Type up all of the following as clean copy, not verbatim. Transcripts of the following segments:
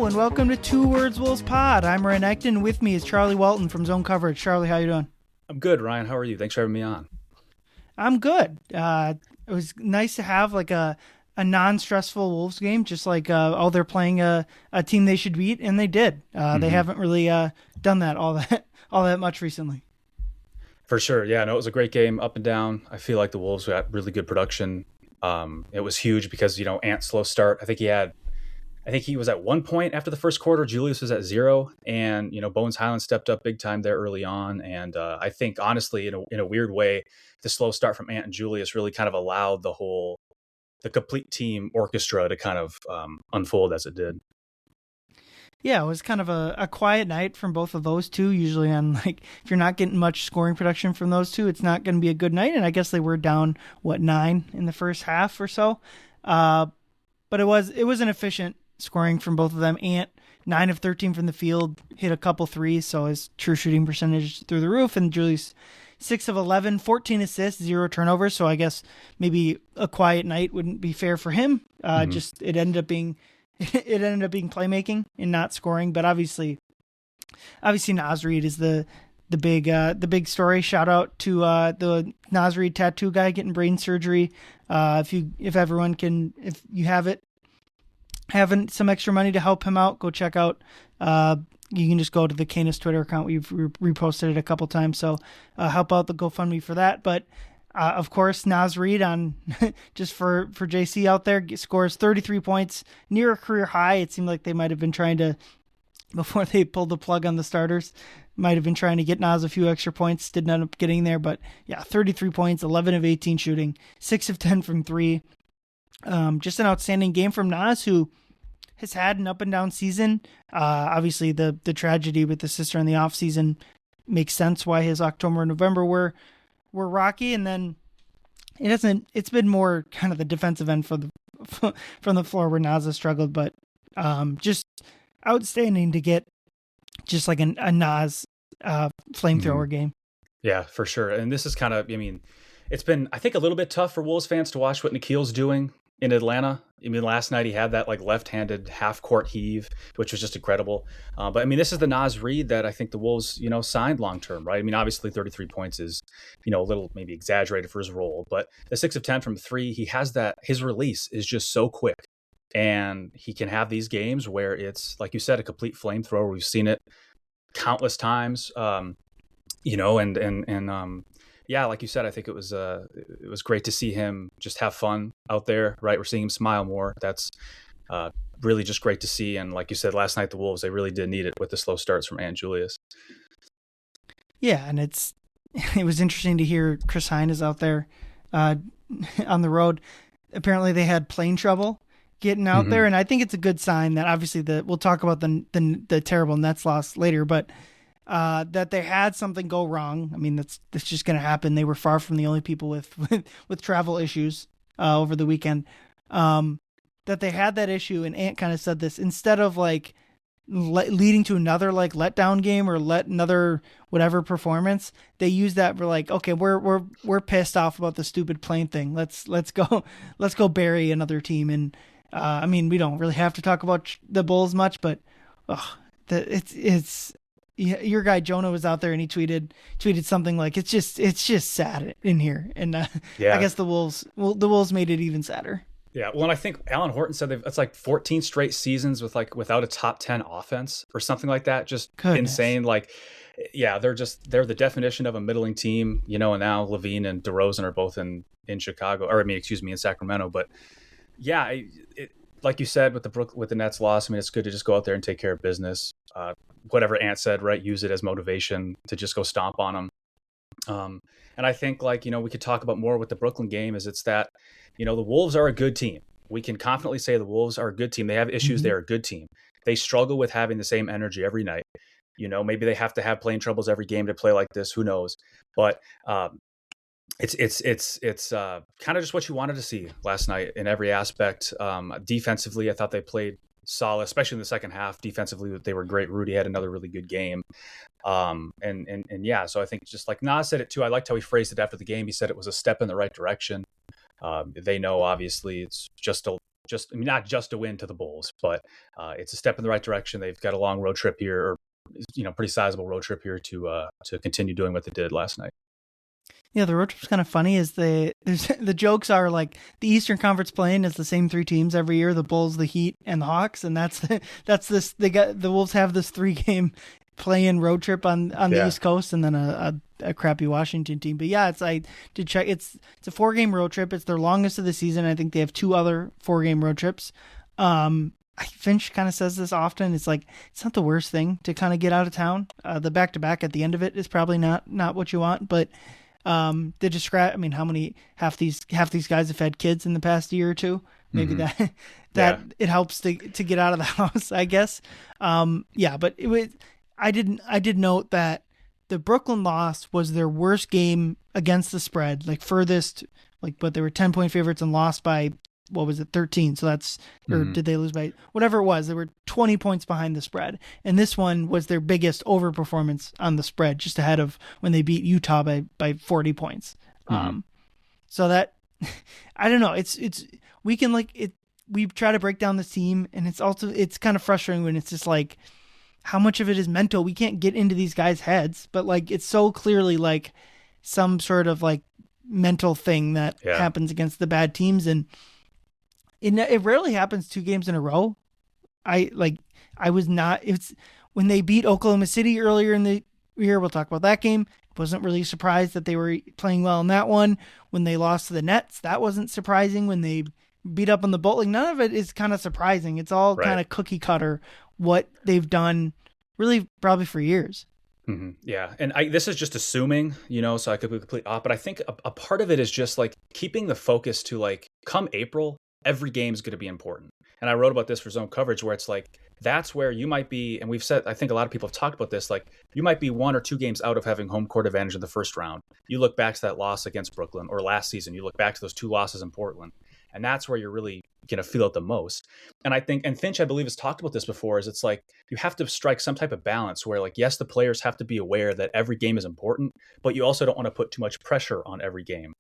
Hello and welcome to Two Words Wolves Pod. I'm Ryan Eichten. With me is Charlie Walton from Zone Coverage. Charlie, how you doing? I'm good, Ryan. How are you? Thanks for having me on. I'm good. It was nice to have like a non-stressful Wolves game, just like they're playing a team they should beat, and they did. They haven't really done that all that much recently. For sure. Yeah, no, it was a great game, up and down. I feel like the Wolves got really good production. It was huge because, Ant's slow start. I think he was at 1 point after the first quarter. Julius was at 0, and Bones Highland stepped up big time there early on. And I think honestly, in a weird way, the slow start from Ant and Julius really kind of allowed the complete team orchestra to kind of unfold as it did. Yeah, it was kind of a quiet night from both of those two. Usually if you're not getting much scoring production from those two, it's not going to be a good night. And I guess they were down 9 in the first half or so. But it was an efficient scoring from both of them. Ant 9 of 13 from the field, hit a couple threes, so his true shooting percentage through the roof. And Julius 6 of 11, 14 assists, 0 turnovers. So I guess maybe a quiet night wouldn't be fair for him. Just it ended up being playmaking and not scoring. But obviously Naz Reid is the big story. Shout out to the Naz Reid tattoo guy getting brain surgery. If you having some extra money to help him out, go check out. You can just go to the Canis Twitter account. We've reposted it a couple times, so help out the GoFundMe for that. But of course, Naz Reid on just for JC out there scores 33 points, near a career high. It seemed like they might have been trying to, before they pulled the plug on the starters, might have been trying to get Naz a few extra points. Didn't end up getting there, but yeah, 33 points, 11 of 18 shooting, 6 of 10 from 3. Just an outstanding game from Naz, who has had an up and down season. Obviously the tragedy with the sister in the off season makes sense why his October and November were rocky. And then it's been more kind of the defensive end from the floor where Naz has struggled, but just outstanding to get just like a Naz flamethrower game. Yeah, for sure. And this is kind of, it's been, I think, a little bit tough for Wolves fans to watch what Nikhil's doing in Atlanta. Last night he had that left-handed half-court heave, which was just incredible. But this is the Naz Reid that I think the Wolves, signed long-term, right? Obviously 33 points is, a little maybe exaggerated for his role, but the 6 of 10 from 3, he has that, his release is just so quick. And he can have these games where it's, like you said, a complete flamethrower. We've seen it countless times, yeah, like you said, I think it was great to see him just have fun out there, right? We're seeing him smile more. That's really just great to see. And like you said, last night, the Wolves, they really did need it with the slow starts from Ant Julius. Yeah, and it was interesting to hear Chris Hine is out there on the road. Apparently they had plane trouble getting out there, and I think it's a good sign that obviously we'll talk about the terrible Nets loss later, but that they had something go wrong. That's just going to happen. They were far from the only people with travel issues over the weekend. That they had that issue, and Ant kind of said this, instead of leading to another letdown game or another whatever performance, they use that for okay, we're pissed off about the stupid plane thing. Let's go bury another team. And we don't really have to talk about the Bulls much, but it's. Your guy Jonah was out there and he tweeted something like it's just sad in here, and yeah. I guess the Wolves made it even sadder. Yeah, well, and I think Alan Horton said it's 14 straight seasons without a top 10 offense or something like that. Just Goodness. Insane. Yeah, they're the definition of a middling team, and now Levine and DeRozan are both in Chicago, or in Sacramento. But yeah, like you said with the Nets loss, it's good to just go out there and take care of business. Whatever Ant said, right? Use it as motivation to just go stomp on them. And I think we could talk about more with the Brooklyn game is it's that, the Wolves are a good team. We can confidently say the Wolves are a good team. They have issues. They're a good team. They struggle with having the same energy every night. Maybe they have to have playing troubles every game to play like this. Who knows? But it's kind of just what you wanted to see last night in every aspect. Defensively, I thought they played solid, especially in the second half. Defensively, they were great. Rudy had another really good game. And yeah, so I think just like Naz said it too, I liked how he phrased it after the game. He said it was a step in the right direction. They know, obviously, it's just not just a win to the Bulls, but it's a step in the right direction. They've got a long road trip here, or pretty sizable road trip here to continue doing what they did last night. Yeah, the road trip's kind of funny. The jokes are like the Eastern Conference playing is the same three teams every year: the Bulls, the Heat, and the Hawks, and the Wolves have this 3-game play-in road trip on the East Coast, and then a crappy Washington team. But yeah, I did check. It's a 4-game road trip. It's their longest of the season. I think they have 2 other 4-game road trips. Finch kind of says this often. It's like, it's not the worst thing to kind of get out of town. The back-to-back at the end of it is probably not what you want, but they describe, half these guys have had kids in the past year or two. Maybe it helps to get out of the house, I guess. But I did note that the Brooklyn loss was their worst game against the spread, like furthest, but they were 10-point favorites and lost by, 13? So that's, or did they lose by whatever it was? They were 20 points behind the spread. And this one was their biggest overperformance on the spread, just ahead of when they beat Utah by 40 points. So that, I don't know. We try to break down the team, and it's kind of frustrating when it's just like, how much of it is mental? We can't get into these guys' heads, but it's so clearly like some sort of like mental thing that happens against the bad teams. And it rarely happens 2 games in a row. It's when they beat Oklahoma City earlier in the year. We'll talk about that game. Wasn't really surprised that they were playing well in that one. When they lost to the Nets, that wasn't surprising. When they beat up on the Bulls, none of it is kind of surprising. It's all kind of cookie cutter what they've done really probably for years. Mm-hmm. Yeah. And this is just assuming, so I could be completely off, but I think a part of it is just like keeping the focus to like, come April, every game is going to be important. And I wrote about this for Zone Coverage, where it's like, that's where you might be, and we've said, I think a lot of people have talked about this, like you might be 1 or 2 games out of having home court advantage in the first round. You look back to that loss against Brooklyn, or last season, you look back to those 2 losses in Portland, and that's where you're really going to feel it the most. And I think, and Finch, I believe, has talked about this before, is it's like, you have to strike some type of balance where, like, yes, the players have to be aware that every game is important, but you also don't want to put too much pressure on every game.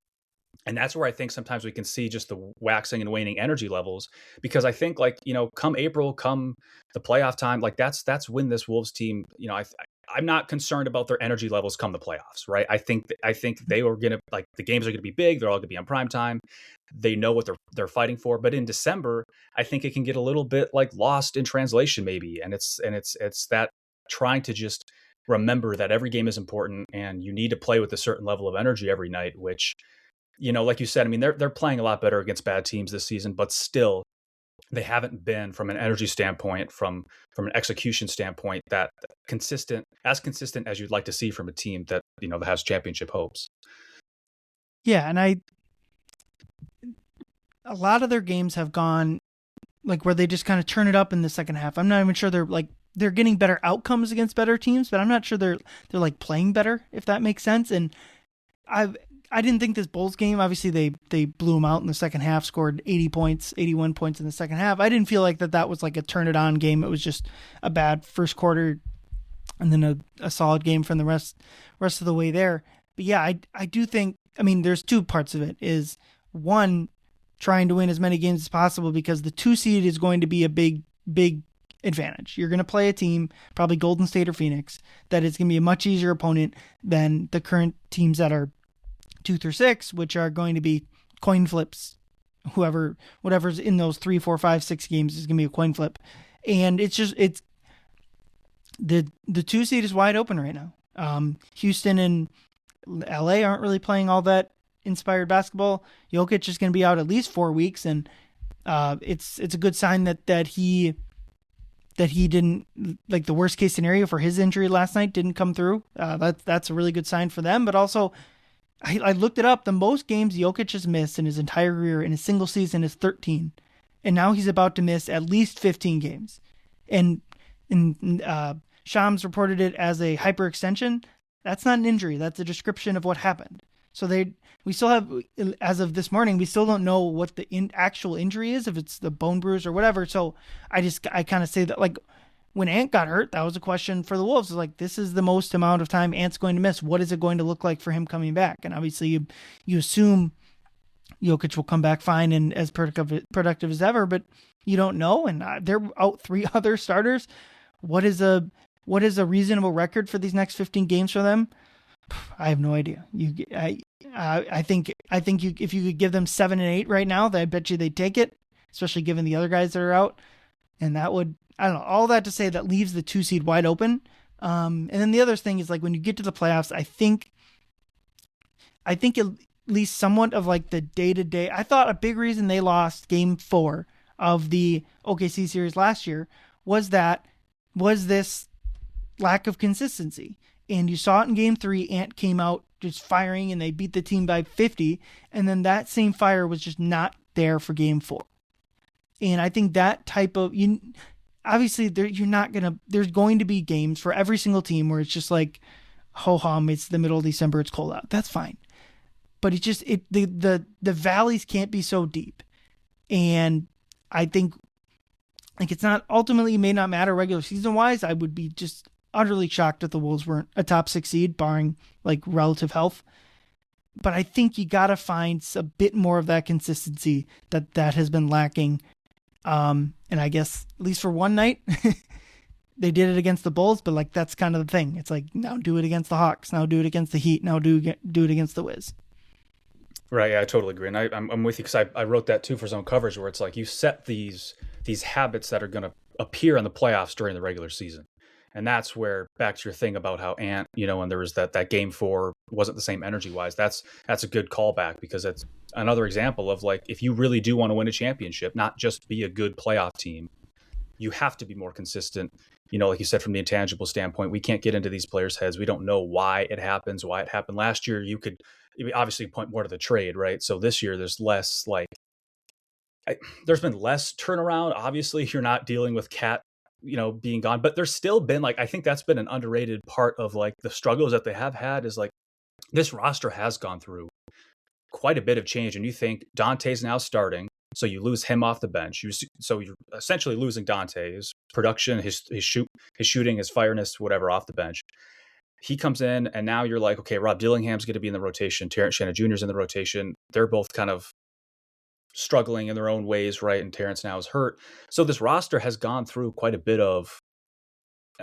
And that's where I think sometimes we can see just the waxing and waning energy levels, because I think, like, come April, come the playoff time, like that's when this Wolves team, I'm not concerned about their energy levels come the playoffs, right? I think they were going to, like, the games are going to be big. They're all going to be on prime time. They know what they're fighting for. But in December, I think it can get a little bit like lost in translation maybe. And it's that trying to just remember that every game is important and you need to play with a certain level of energy every night, which, like you said, they're playing a lot better against bad teams this season, but still they haven't been, from an energy standpoint, from an execution standpoint, that consistent as you'd like to see from a team that, that has championship hopes. Yeah. And a lot of their games have gone like where they just kind of turn it up in the second half. I'm not even sure they're getting better outcomes against better teams, but I'm not sure they're like playing better, if that makes sense. And I didn't think this Bulls game, obviously they blew them out in the second half, scored 81 points in the second half. I didn't feel like that was like a turn it on game. It was just a bad first quarter and then a solid game from the rest of the way there. But yeah, I do think, there's 2 parts of it. Is one, trying to win as many games as possible, because the 2 seed is going to be a big advantage. You're going to play a team, probably Golden State or Phoenix, that is going to be a much easier opponent than the current teams that are 2 through 6, which are going to be coin flips. Whatever's in those 3, 4, 5, 6 games is going to be a coin flip. And it's the 2 seed is wide open right now. Houston and LA aren't really playing all that inspired basketball. Jokic is going to be out at least 4 weeks. And it's a good sign that he didn't, like, the worst case scenario for his injury last night didn't come through. That's a really good sign for them. But also, I looked it up. The most games Jokic has missed in his entire career in a single season is 13. And now he's about to miss at least 15 games. And Shams reported it as a hyperextension. That's not an injury. That's a description of what happened. So we still have, as of this morning, we still don't know what the actual injury is, if it's the bone bruise or whatever. So I kind of say that, like, when Ant got hurt, that was a question for the Wolves. It's like, this is the most amount of time Ant's going to miss. What is it going to look like for him coming back? And obviously you assume Jokic will come back fine and as productive as ever, but you don't know. And they're out 3 other starters. What is a reasonable record for these next 15 games for them? I have no idea. I think if you could give them 7 and 8 right now, I bet you they'd take it, especially given the other guys that are out. And that would, I don't know, all that to say that leaves the 2 seed wide open. And then the other thing is like when you get to the playoffs, I think at least somewhat of like the day-to-day, I thought a big reason they lost game 4 of the OKC series last year was this lack of consistency. And you saw it in game 3, Ant came out just firing and they beat the team by 50. And then that same fire was just not there for game 4. And I think that type of, obviously there's going to be games for every single team where it's just like, ho-hum, it's the middle of December, it's cold out. That's fine. But the valleys can't be so deep. And I think like it's not, ultimately may not matter regular season wise. I would be just utterly shocked if the Wolves weren't a top 6 seed, barring like relative health. But I think you got to find a bit more of that consistency that has been lacking. And I guess at least for one night, they did it against the Bulls, but like that's kind of the thing. It's like now do it against the Hawks, now do it against the Heat, now do it against the Wiz. Right, yeah, I totally agree, and I'm with you because I wrote that too for zone coverage, where it's like you set these habits that are going to appear in the playoffs during the regular season, and that's where back to your thing about how Ant, when there was that game 4 wasn't the same energy wise. That's a good callback because it's another example of like if you really do want to win a championship, not just be a good playoff team, you have to be more consistent. Like you said, from the intangible standpoint, we can't get into these players' heads. We don't know why it happens, why it happened last year. You could obviously point more to the trade, right? So this year there's less there's been less turnaround. Obviously you're not dealing with Cat, being gone, but there's still been like, I think that's been an underrated part of like the struggles that they have had is like this roster has gone through quite a bit of change. And you think Dante's now starting, so you lose him off the bench. So you're essentially losing Dante, his production, his shooting, his fireness, whatever, off the bench. He comes in, and now you're like, okay, Rob Dillingham's going to be in the rotation. Terrence Shannon Jr. is in the rotation. They're both kind of struggling in their own ways, right? And Terrence now is hurt. So this roster has gone through quite a bit of,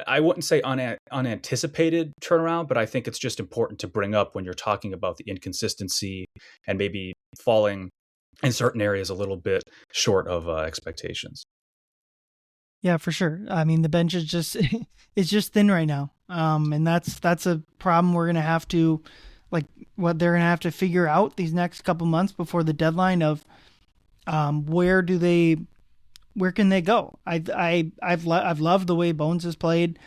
I wouldn't say unanticipated turnaround, but I think it's just important to bring up when you're talking about the inconsistency and maybe falling in certain areas a little bit short of expectations. Yeah, for sure. I mean, the bench is just it's just thin right now, and that's a problem we're gonna have to, like, what they're gonna have to figure out these next couple months before the deadline of where can they go? I've loved the way Bones has played.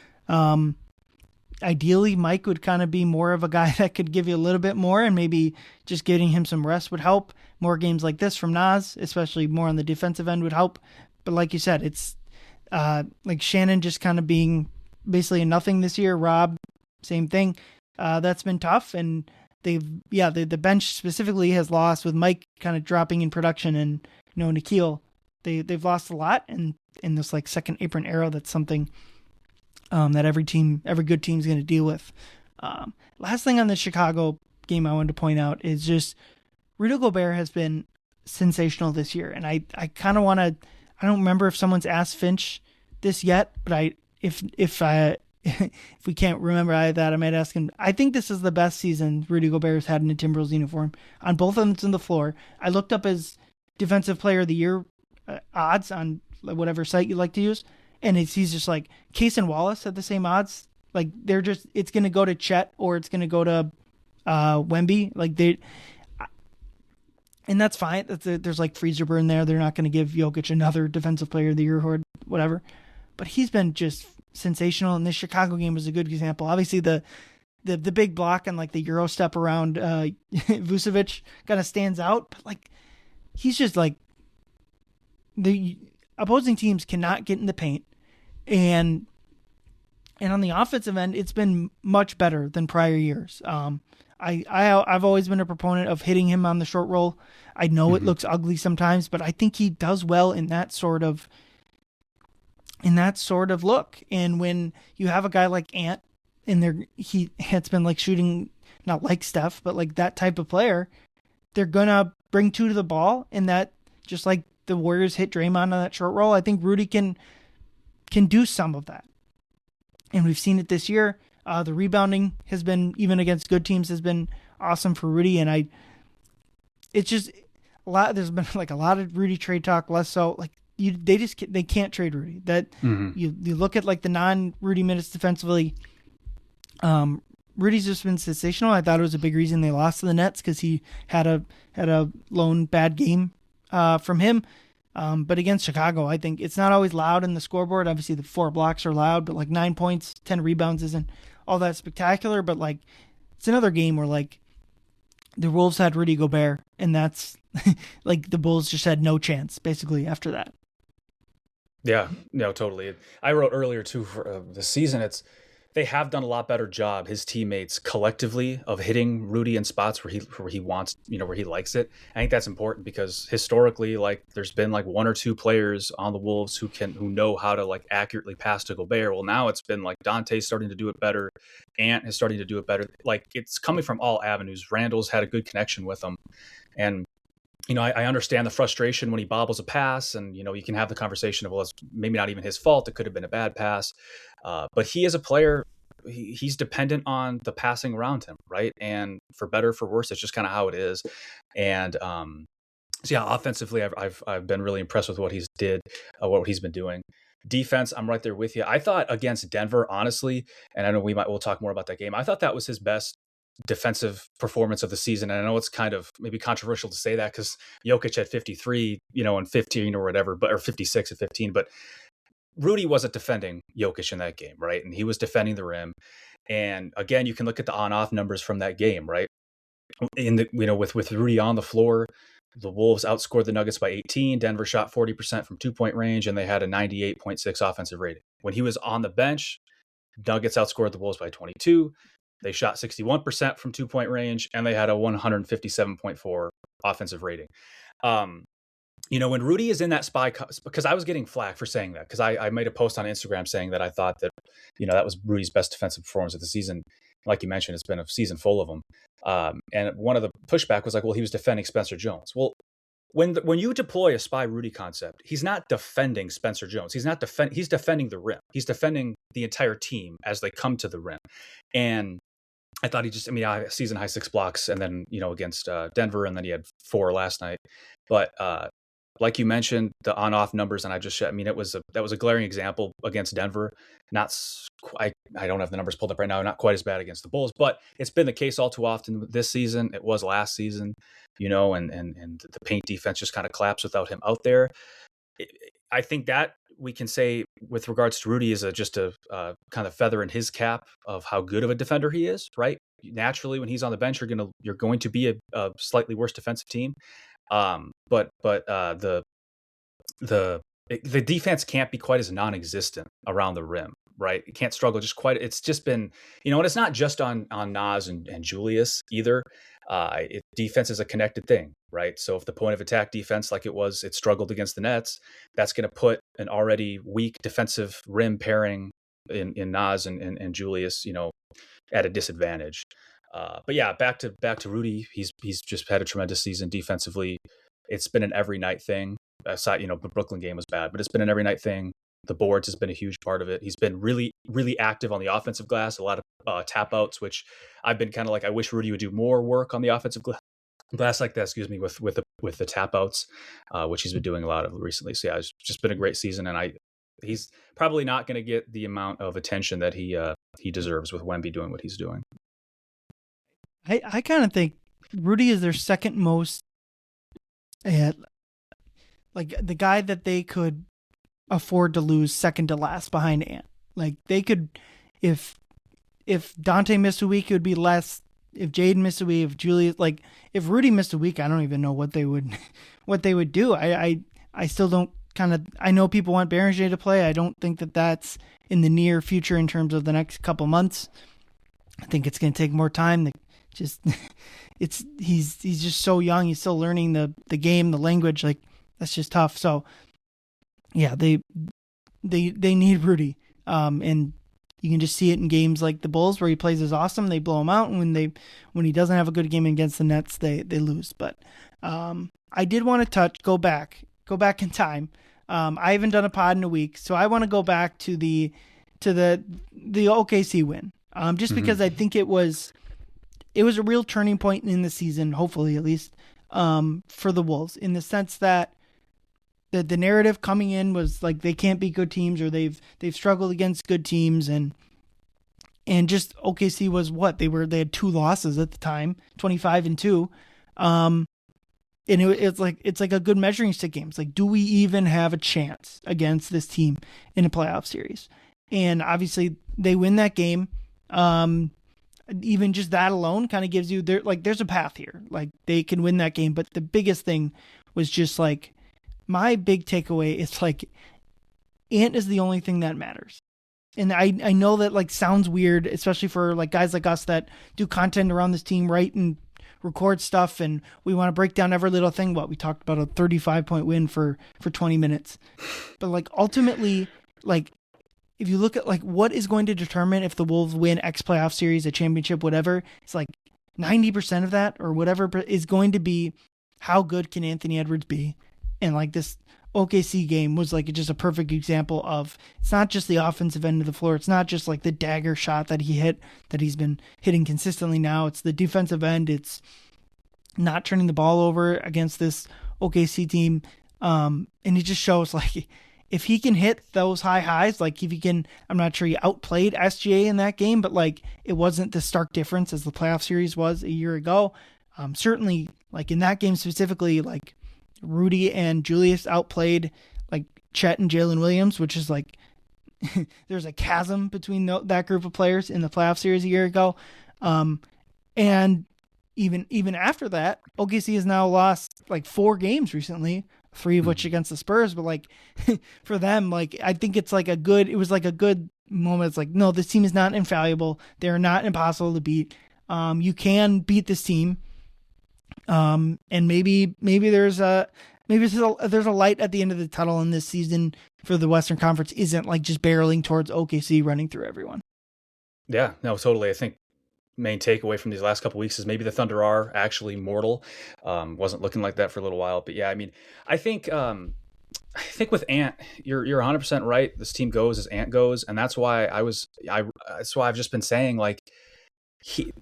Ideally, Mike would kind of be more of a guy that could give you a little bit more, and maybe just getting him some rest would help. More games like this from Naz, especially more on the defensive end, would help. But like you said, it's like Shannon just kind of being basically a nothing this year. Rob, same thing. That's been tough, and the bench specifically has lost with Mike kind of dropping in production, and Nikhil. They've lost a lot, and in this like second apron era, that's something that every good team is going to deal with. Last thing on the Chicago game I wanted to point out is just Rudy Gobert has been sensational this year, and I kind of want to. I don't remember if someone's asked Finch this yet, but if we can't remember that, I might ask him. I think this is the best season Rudy Gobert has had in a Timberwolves uniform on both ends of the floor. I looked up his Defensive Player of the Year odds on whatever site you like to use, and he's just like Case and Wallace at the same odds. Like it's going to go to Chet or it's going to go to Wemby. And that's fine. There's like freezer burn there. They're not going to give Jokic another Defensive Player of the Year or whatever. But he's been just sensational. And this Chicago game was a good example. Obviously, the big block and like the Euro step around Vucevic kind of stands out. But like he's just like the opposing teams cannot get in the paint. And on the offensive end, it's been much better than prior years. I've always been a proponent of hitting him on the short roll. I know it looks ugly sometimes, but I think he does well in that sort of look. And when you have a guy like Ant in there, he has been like shooting, not like Steph, but like that type of player, they're gonna bring two to the ball, and that just like the Warriors hit Draymond on that short roll, I think Rudy can do some of that. And we've seen it this year. The rebounding has been, even against good teams, has been awesome for Rudy. And it's just a lot. There's been like a lot of Rudy trade talk, less so. Like they can't trade Rudy. That you look at like the non-Rudy minutes defensively. Rudy's just been sensational. I thought it was a big reason they lost to the Nets because he had a lone bad game from him. But against Chicago, I think it's not always loud in the scoreboard. Obviously, the 4 blocks are loud, but like 9 points, 10 rebounds isn't all that spectacular. But like, it's another game where like the Wolves had Rudy Gobert, and that's like the Bulls just had no chance basically after that. Yeah, no, totally. I wrote earlier too for the season. They have done a lot better job, his teammates collectively, of hitting Rudy in spots where he wants, where he likes it. I think that's important because historically, like there's been like 1 or 2 players on the Wolves who know how to like accurately pass to Gobert. Well, now it's been like Dante's starting to do it better. Ant is starting to do it better. Like it's coming from all avenues. Randall's had a good connection with them. And I understand the frustration when he bobbles a pass, and you can have the conversation of, well, it's maybe not even his fault. It could have been a bad pass, but he is a player. He's dependent on the passing around him, right? And for better or for worse, it's just kind of how it is. And so yeah, offensively, I've been really impressed with what he's been doing. Defense, I'm right there with you. I thought against Denver, honestly, and I know we'll talk more about that game. I thought that was his best defensive performance of the season. And I know it's kind of maybe controversial to say that because Jokic had 53, and 15 or whatever, or 56 and 15, but Rudy wasn't defending Jokic in that game, right? And he was defending the rim. And again, you can look at the on-off numbers from that game, right? With Rudy on the floor, the Wolves outscored the Nuggets by 18. Denver shot 40% from 2-point range, and they had a 98.6 offensive rating. When he was on the bench, Nuggets outscored the Wolves by 22. They shot 61% from 2-point range, and they had a 157.4 offensive rating. When Rudy is in that spot, because I was getting flack for saying that, because I made a post on Instagram saying that I thought that, that was Rudy's best defensive performance of the season. Like you mentioned, it's been a season full of them. And one of the pushback was like, well, he was defending Spencer Jones. Well, when you deploy a spy Rudy concept, he's not defending Spencer Jones. He's defending the rim. He's defending the entire team as they come to the rim. And I thought season high 6 blocks, and then, against Denver, and then he had 4 last night. But like you mentioned, the on-off numbers, and that was a glaring example against Denver. I don't have the numbers pulled up right now. Not quite as bad against the Bulls, but it's been the case all too often this season. It was last season, and the paint defense just kind of collapsed without him out there. I think that we can say with regards to Rudy is just a kind of feather in his cap of how good of a defender he is, right? Naturally, when he's on the bench, you're going to be a slightly worse defensive team. But the defense can't be quite as non-existent around the rim, right? It can't struggle it's just been, and it's not just on Naz and Julius either. Defense is a connected thing, right? So if the point of attack defense, like it struggled against the Nets, that's going to put an already weak defensive rim pairing in Naz and Julius, at a disadvantage. But yeah, back to Rudy. He's just had a tremendous season defensively. It's been an every night thing. Aside, the Brooklyn game was bad, but it's been an every night thing. The boards has been a huge part of it. He's been really, really active on the offensive glass. A lot of tap outs, which I've been kind of like, I wish Rudy would do more work on the offensive glass like that. Excuse me, with the tap outs, which he's been doing a lot of recently. So yeah, it's just been a great season, and he's probably not going to get the amount of attention that he deserves with Wemby doing what he's doing. I kind of think Rudy is their second most, like the guy that they could afford to lose second to last behind Ant. Like they could, if Dante missed a week, it would be less. If Jaden missed a week, if Julius, like if Rudy missed a week, I don't even know what they would do. I still don't I know people want Berenger to play. I don't think that that's in the near future in terms of the next couple months. I think it's going to take more time. He's just so young. He's still learning the game, the language. Like that's just tough. So yeah, they need Rudy. And You can just see it in games like the Bulls where he plays as awesome, they blow him out, and when he doesn't have a good game against the Nets, they lose. But I did want to go back in time. I haven't done a pod in a week, so I want to go back to the OKC win. Just because I think it was a real turning point in the season, hopefully at least, for the Wolves, in the sense that the narrative coming in was like they can't beat good teams, or they've struggled against good teams, and just OKC was what they had 2 losses at the time, 25-2, and it's like a good measuring stick game. It's like, do we even have a chance against this team in a playoff series? And obviously they win that game. Even just that alone kind of gives you there's a path here. Like, they can win that game. But the biggest thing was just like, my big takeaway is like, Ant is the only thing that matters. And I know that like sounds weird, especially for like guys like us that do content around this team, write and record stuff, and we want to break down every little thing. We talked about a 35-point win for 20 minutes. But like, ultimately, like, if you look at like what is going to determine if the Wolves win X playoff series, a championship, whatever, it's like 90% of that or whatever is going to be how good can Anthony Edwards be. And like, this OKC game was like just a perfect example of, it's not just the offensive end of the floor. It's not just like the dagger shot that he hit, that he's been hitting consistently now. It's the defensive end. It's not turning the ball over against this OKC team. And it just shows like, if he can hit those high highs, like if he can, I'm not sure he outplayed SGA in that game, but like, it wasn't the stark difference as the playoff series was a year ago. Certainly like in that game specifically, like Rudy and Julius outplayed like Chet and Jalen Williams, which is like, there's a chasm between that group of players in the playoff series a year ago. And even after that, OKC has now lost like 4 games recently, 3 of which against the Spurs. But like, for them, like, I think it was like a good moment. It's like, no, this team is not infallible. They're not impossible to beat. You can beat this team. And maybe there's a light at the end of the tunnel, in this season for the Western Conference isn't like just barreling towards OKC running through everyone. Yeah, no, totally. I think main takeaway from these last couple of weeks is maybe the Thunder are actually mortal. Wasn't looking like that for a little while, but yeah, I mean, I think with Ant, you're 100% right. This team goes as Ant goes, and that's why that's why I've just been saying, like,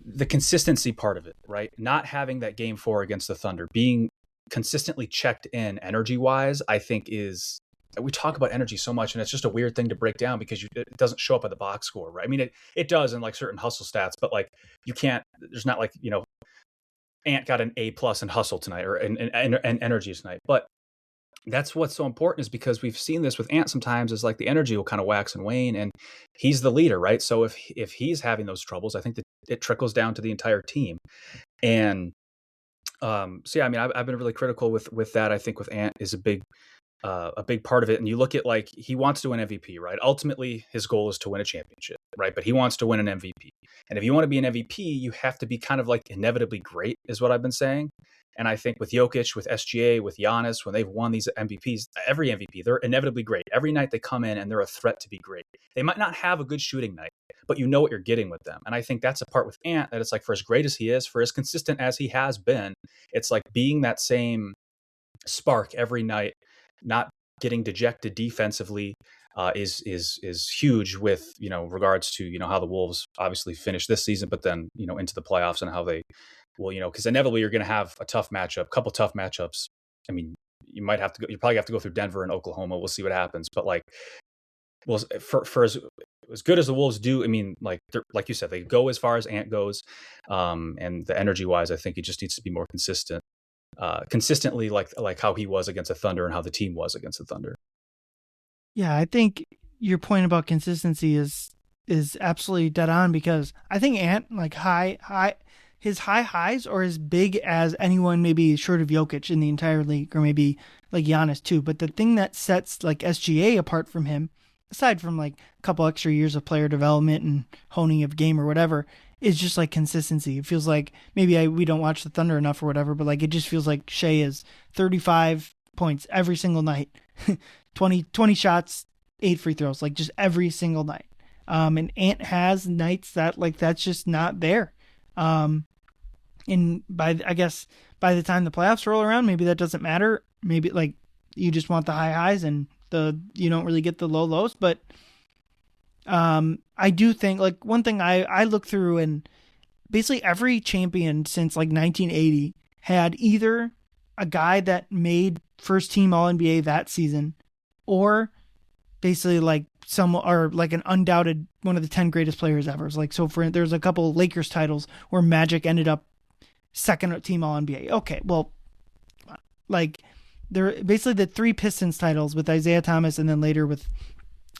the consistency part of it, right? Not having that game 4 against the Thunder, being consistently checked in energy wise, I think we talk about energy so much, and it's just a weird thing to break down because it doesn't show up at the box score, right? I mean, it does in like certain hustle stats, but like, you can't, there's not like, Ant got an A+ in hustle tonight or in energy tonight. But that's what's so important, is because we've seen this with Ant sometimes, is like the energy will kind of wax and wane, and he's the leader, right? So if he's having those troubles, I think that it trickles down to the entire team. And so yeah, I mean, I've been really critical with that. I think with Ant is a big part of it. And you look at, like, he wants to win MVP, right? Ultimately, his goal is to win a championship, right? But he wants to win an MVP. And if you want to be an MVP, you have to be kind of like inevitably great, is what I've been saying. And I think with Jokic, with SGA, with Giannis, when they've won these MVPs, every MVP, they're inevitably great. Every night they come in and they're a threat to be great. They might not have a good shooting night, but you know what you're getting with them. And I think that's a part with Ant, that it's like, for as great as he is, for as consistent as he has been, it's like being that same spark every night, not getting dejected defensively, is huge with, regards to, how the Wolves obviously finished this season, but then, into the playoffs and how they will, because inevitably you're going to have a couple tough matchups. I mean, you probably have to go through Denver and Oklahoma. We'll see what happens. But like, well, for as good as the Wolves do, I mean, like you said, they go as far as Ant goes. And the energy wise, I think he just needs to be more consistently like how he was against the Thunder and how the team was against the Thunder. Yeah, I think your point about consistency is absolutely dead on, because I think Ant, like, his high highs are as big as anyone maybe short of Jokic in the entire league, or maybe like Giannis too. But the thing that sets like SGA apart from him, aside from like a couple extra years of player development and honing of game or whatever, is just like consistency. It feels like maybe we don't watch the Thunder enough or whatever, but like, it just feels like Shea is 35 points every single night, 20 shots, 8 free throws, like just every single night. And Ant has nights that like that's just not there. And I guess by the time the playoffs roll around, maybe that doesn't matter. Maybe like you just want the high highs and you don't really get the low lows. But I do think like one thing I look through, and basically every champion since like 1980 had either a guy that made first team All NBA that season, or basically like or like an undoubted one of the 10 greatest players ever. Like, so there's a couple of Lakers titles where Magic ended up second team All NBA. Okay, well, like they're basically the 3 Pistons titles with Isaiah Thomas, and then later with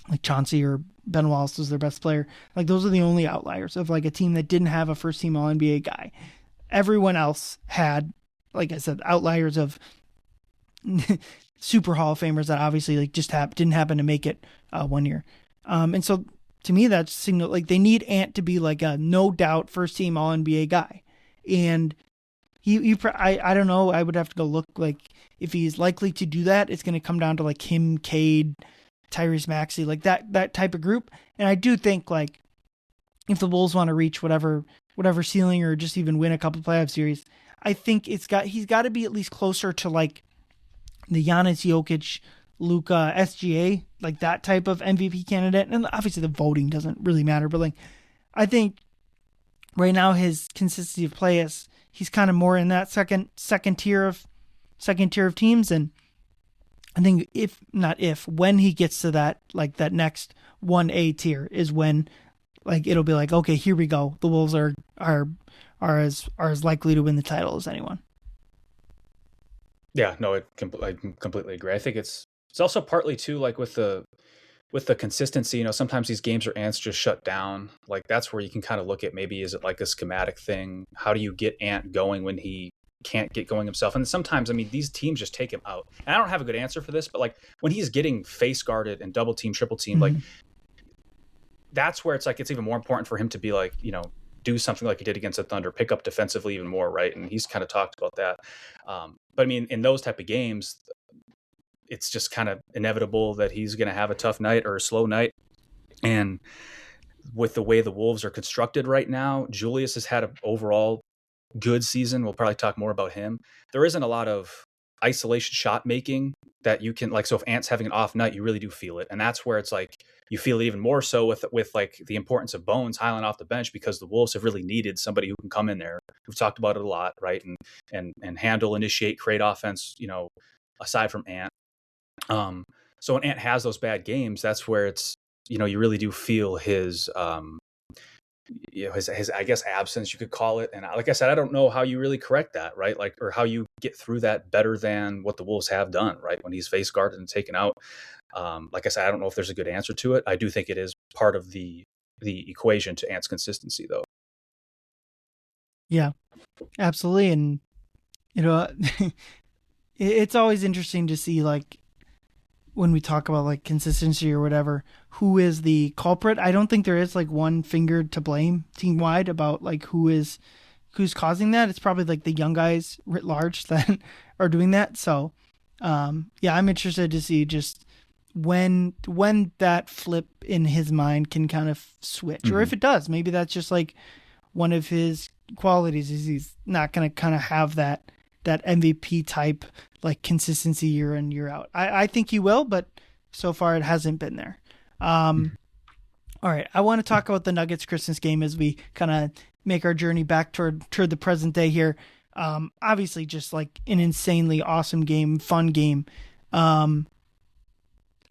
like Chauncey or Ben Wallace was their best player. Like those are the only outliers of like a team that didn't have a first team All NBA guy. Everyone else had, like I said, outliers of super Hall of Famers that obviously like just didn't happen to make it one year. And so to me, that's signal like they need Ant to be like a no doubt first team All NBA guy. And I don't know. I would have to go look like if he's likely to do that. It's going to come down to like him, Cade, Tyrese Maxey, like that type of group. And I do think like if the Wolves want to reach whatever ceiling or just even win a couple playoff series, I think he's got to be at least closer to like the Giannis, Jokic, Luka, SGA, like that type of MVP candidate. And obviously the voting doesn't really matter, but like I think right now his consistency of play is he's kind of more in that second tier of teams. And I think when he gets to that, like that next 1A tier is when like it'll be like, okay, here we go. The Wolves are as likely to win the title as anyone. Yeah, no, I completely agree. I think it's also partly too like with the consistency, you know, sometimes these games or Ant's just shut down. Like that's where you can kind of look at maybe is it like a schematic thing? How do you get Ant going when he can't get going himself? And sometimes, I mean, these teams just take him out. And I don't have a good answer for this, but like when he's getting face guarded and double team, triple team, like that's where it's like it's even more important for him to be like, you know, do something like he did against the Thunder, pick up defensively even more, right? And he's kind of talked about that. But I mean, in those type of games, it's just kind of inevitable that he's going to have a tough night or a slow night. And with the way the Wolves are constructed right now, Julius has had an overall good season. We'll probably talk more about him. There isn't a lot of isolation shot making that you can like, so if Ant's having an off night, you really do feel it. And that's where it's like, you feel it even more so with like the importance of Bones highlighting off the bench, because the Wolves have really needed somebody who can come in there. We've talked about it a lot, right? And handle, initiate, create offense, you know, aside from Ant. So when Ant has those bad games, that's where it's, you know, you really do feel his I guess absence, you could call it. And like I said, I don't know how you really correct that, right? Like, or how you get through that better than what the Wolves have done, right? When he's face guarded and taken out. Like I said, I don't know if there's a good answer to it. I do think it is part of the equation to Ant's consistency, though. Yeah, absolutely. And, you know, it's always interesting to see, like, when we talk about like consistency or whatever, who is the culprit. I don't think there is like one finger to blame team wide about like who's causing that. It's probably like the young guys writ large that are doing that. So, yeah, I'm interested to see just when that flip in his mind can kind of switch, or if it does, maybe that's just like one of his qualities is he's not going to kind of have that MVP type like consistency year in, year out. I think he will, but so far it hasn't been there. All right. I want to talk about the Nuggets Christmas game as we kind of make our journey back toward the present day here. Obviously just like an insanely awesome game, fun game. I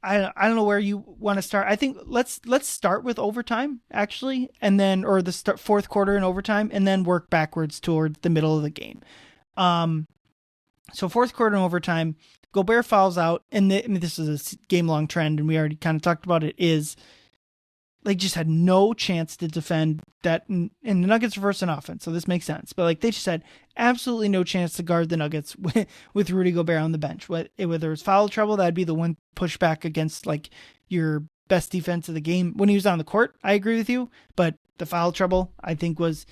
don't know where you want to start. I think let's start with overtime actually, and then, or the fourth quarter in overtime, and then work backwards towards the middle of the game. So fourth quarter and overtime, Gobert fouls out, and this is a game-long trend, and we already kind of talked about it, is like just had no chance to defend that, and the Nuggets reverse an offense, so this makes sense. But like they just had absolutely no chance to guard the Nuggets with Rudy Gobert on the bench. Whether it was foul trouble, that'd be the one pushback against like your best defense of the game when he was on the court. I agree with you, but the foul trouble I think was,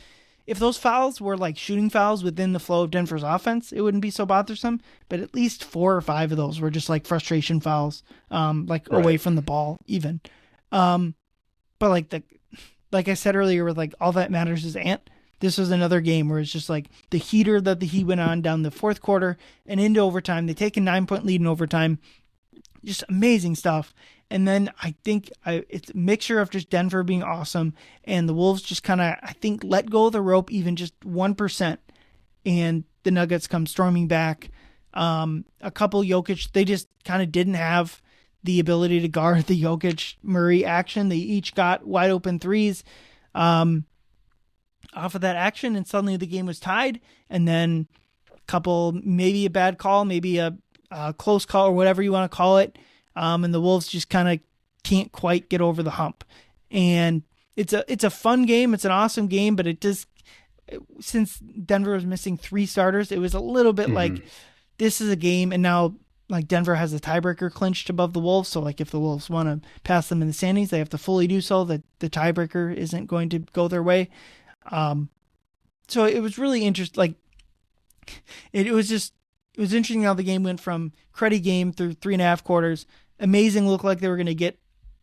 if those fouls were like shooting fouls within the flow of Denver's offense, it wouldn't be so bothersome. But at least 4 or 5 of those were just like frustration fouls, like right away from the ball even. But like I said earlier, with like all that matters is Ant. This was another game where it's just like the heater that the Heat went on down the fourth quarter and into overtime. They take a 9-point lead in overtime. Just amazing stuff. And then I think it's a mixture of just Denver being awesome and the Wolves just kind of, I think, let go of the rope even just 1%. And the Nuggets come storming back. A couple Jokic, they just kind of didn't have the ability to guard the Jokic-Murray action. They each got wide open threes off of that action, and suddenly the game was tied. And then a couple, maybe a bad call, maybe a close call, or whatever you want to call it. And the Wolves just kind of can't quite get over the hump. And it's a fun game. It's an awesome game, but it just, since Denver was missing 3 starters, it was a little bit like, this is a game, and now like Denver has a tiebreaker clinched above the Wolves. So like if the Wolves want to pass them in the standings, they have to fully do so. That the tiebreaker isn't going to go their way. So it was really interesting. Like it was interesting how the game went from cruddy game through 3.5 quarters. Amazing, looked like they were going to get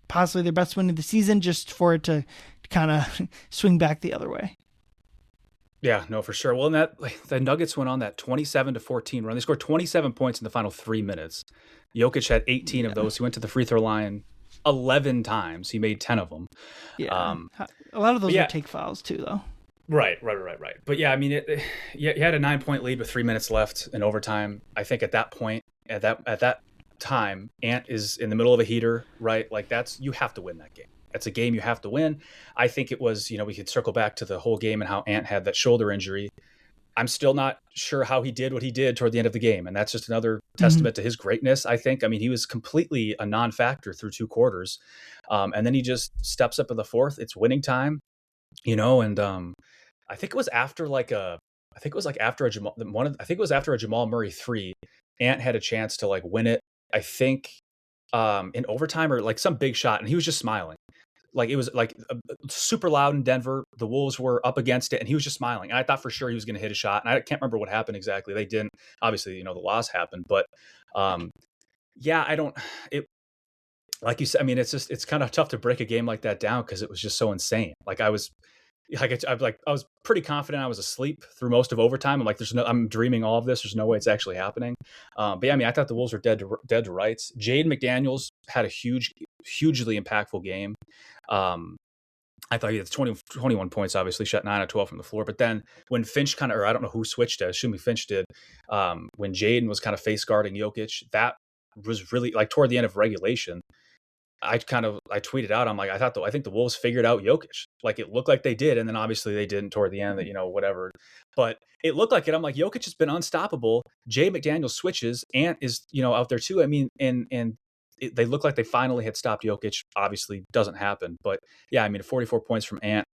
possibly their best win of the season, just for it to kind of swing back the other way. Yeah, no, for sure. Well, the Nuggets went on that 27-14 run. They scored 27 points in the final 3 minutes. Jokic had 18 of those. He went to the free throw line 11 times. He made 10 of them. Yeah, a lot of those were take fouls too, though. Right. But yeah, I mean, you had a 9-point lead with 3 minutes left in overtime. I think at that point, at that time, Ant is in the middle of a heater, right? Like you have to win that game. It's a game you have to win. I think it was, we could circle back to the whole game and how Ant had that shoulder injury. I'm still not sure how he did what he did toward the end of the game. And that's just another testament to his greatness, I think. I mean, he was completely a non-factor through 2 quarters. And then he just steps up in the fourth. It's winning time, and I think it was after a Jamal Murray 3, Ant had a chance to like win it. I think in overtime or like some big shot, and he was just smiling. Like it was like super loud in Denver. The Wolves were up against it, and he was just smiling. And I thought for sure he was going to hit a shot. And I can't remember what happened exactly. They didn't. Obviously, the loss happened. But like you said, I mean, it's kind of tough to break a game like that down because it was just so insane. Like I was pretty confident I was asleep through most of overtime. I'm like, I'm dreaming all of this. There's no way it's actually happening. But yeah, I mean, I thought the Wolves were dead to rights. Jaden McDaniels had a hugely impactful game. I thought he had 21 points, obviously shot 9 of 12 from the floor. But then when Finch I don't know who switched it, assuming Finch did, when Jaden was kind of face guarding Jokic, that was really like toward the end of regulation. I tweeted out, I'm like, I think the Wolves figured out Jokic. Like it looked like they did. And then obviously they didn't toward the end, whatever. But it looked like it. I'm like, Jokic has been unstoppable. Jay McDaniel switches. Ant is, out there too. I mean, they look like they finally had stopped Jokic. Obviously doesn't happen. But yeah, I mean, 44 points from Ant.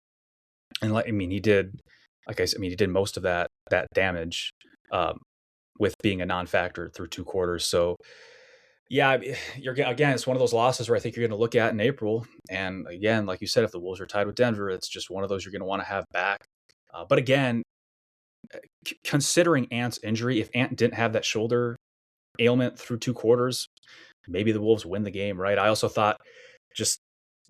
And he did most of that damage with being a non-factor through 2 quarters. So yeah, it's one of those losses where I think you're going to look at in April. And again, like you said, if the Wolves are tied with Denver, it's just one of those you're going to want to have back. But again, considering Ant's injury, if Ant didn't have that shoulder ailment through 2 quarters, maybe the Wolves win the game, right? I also thought just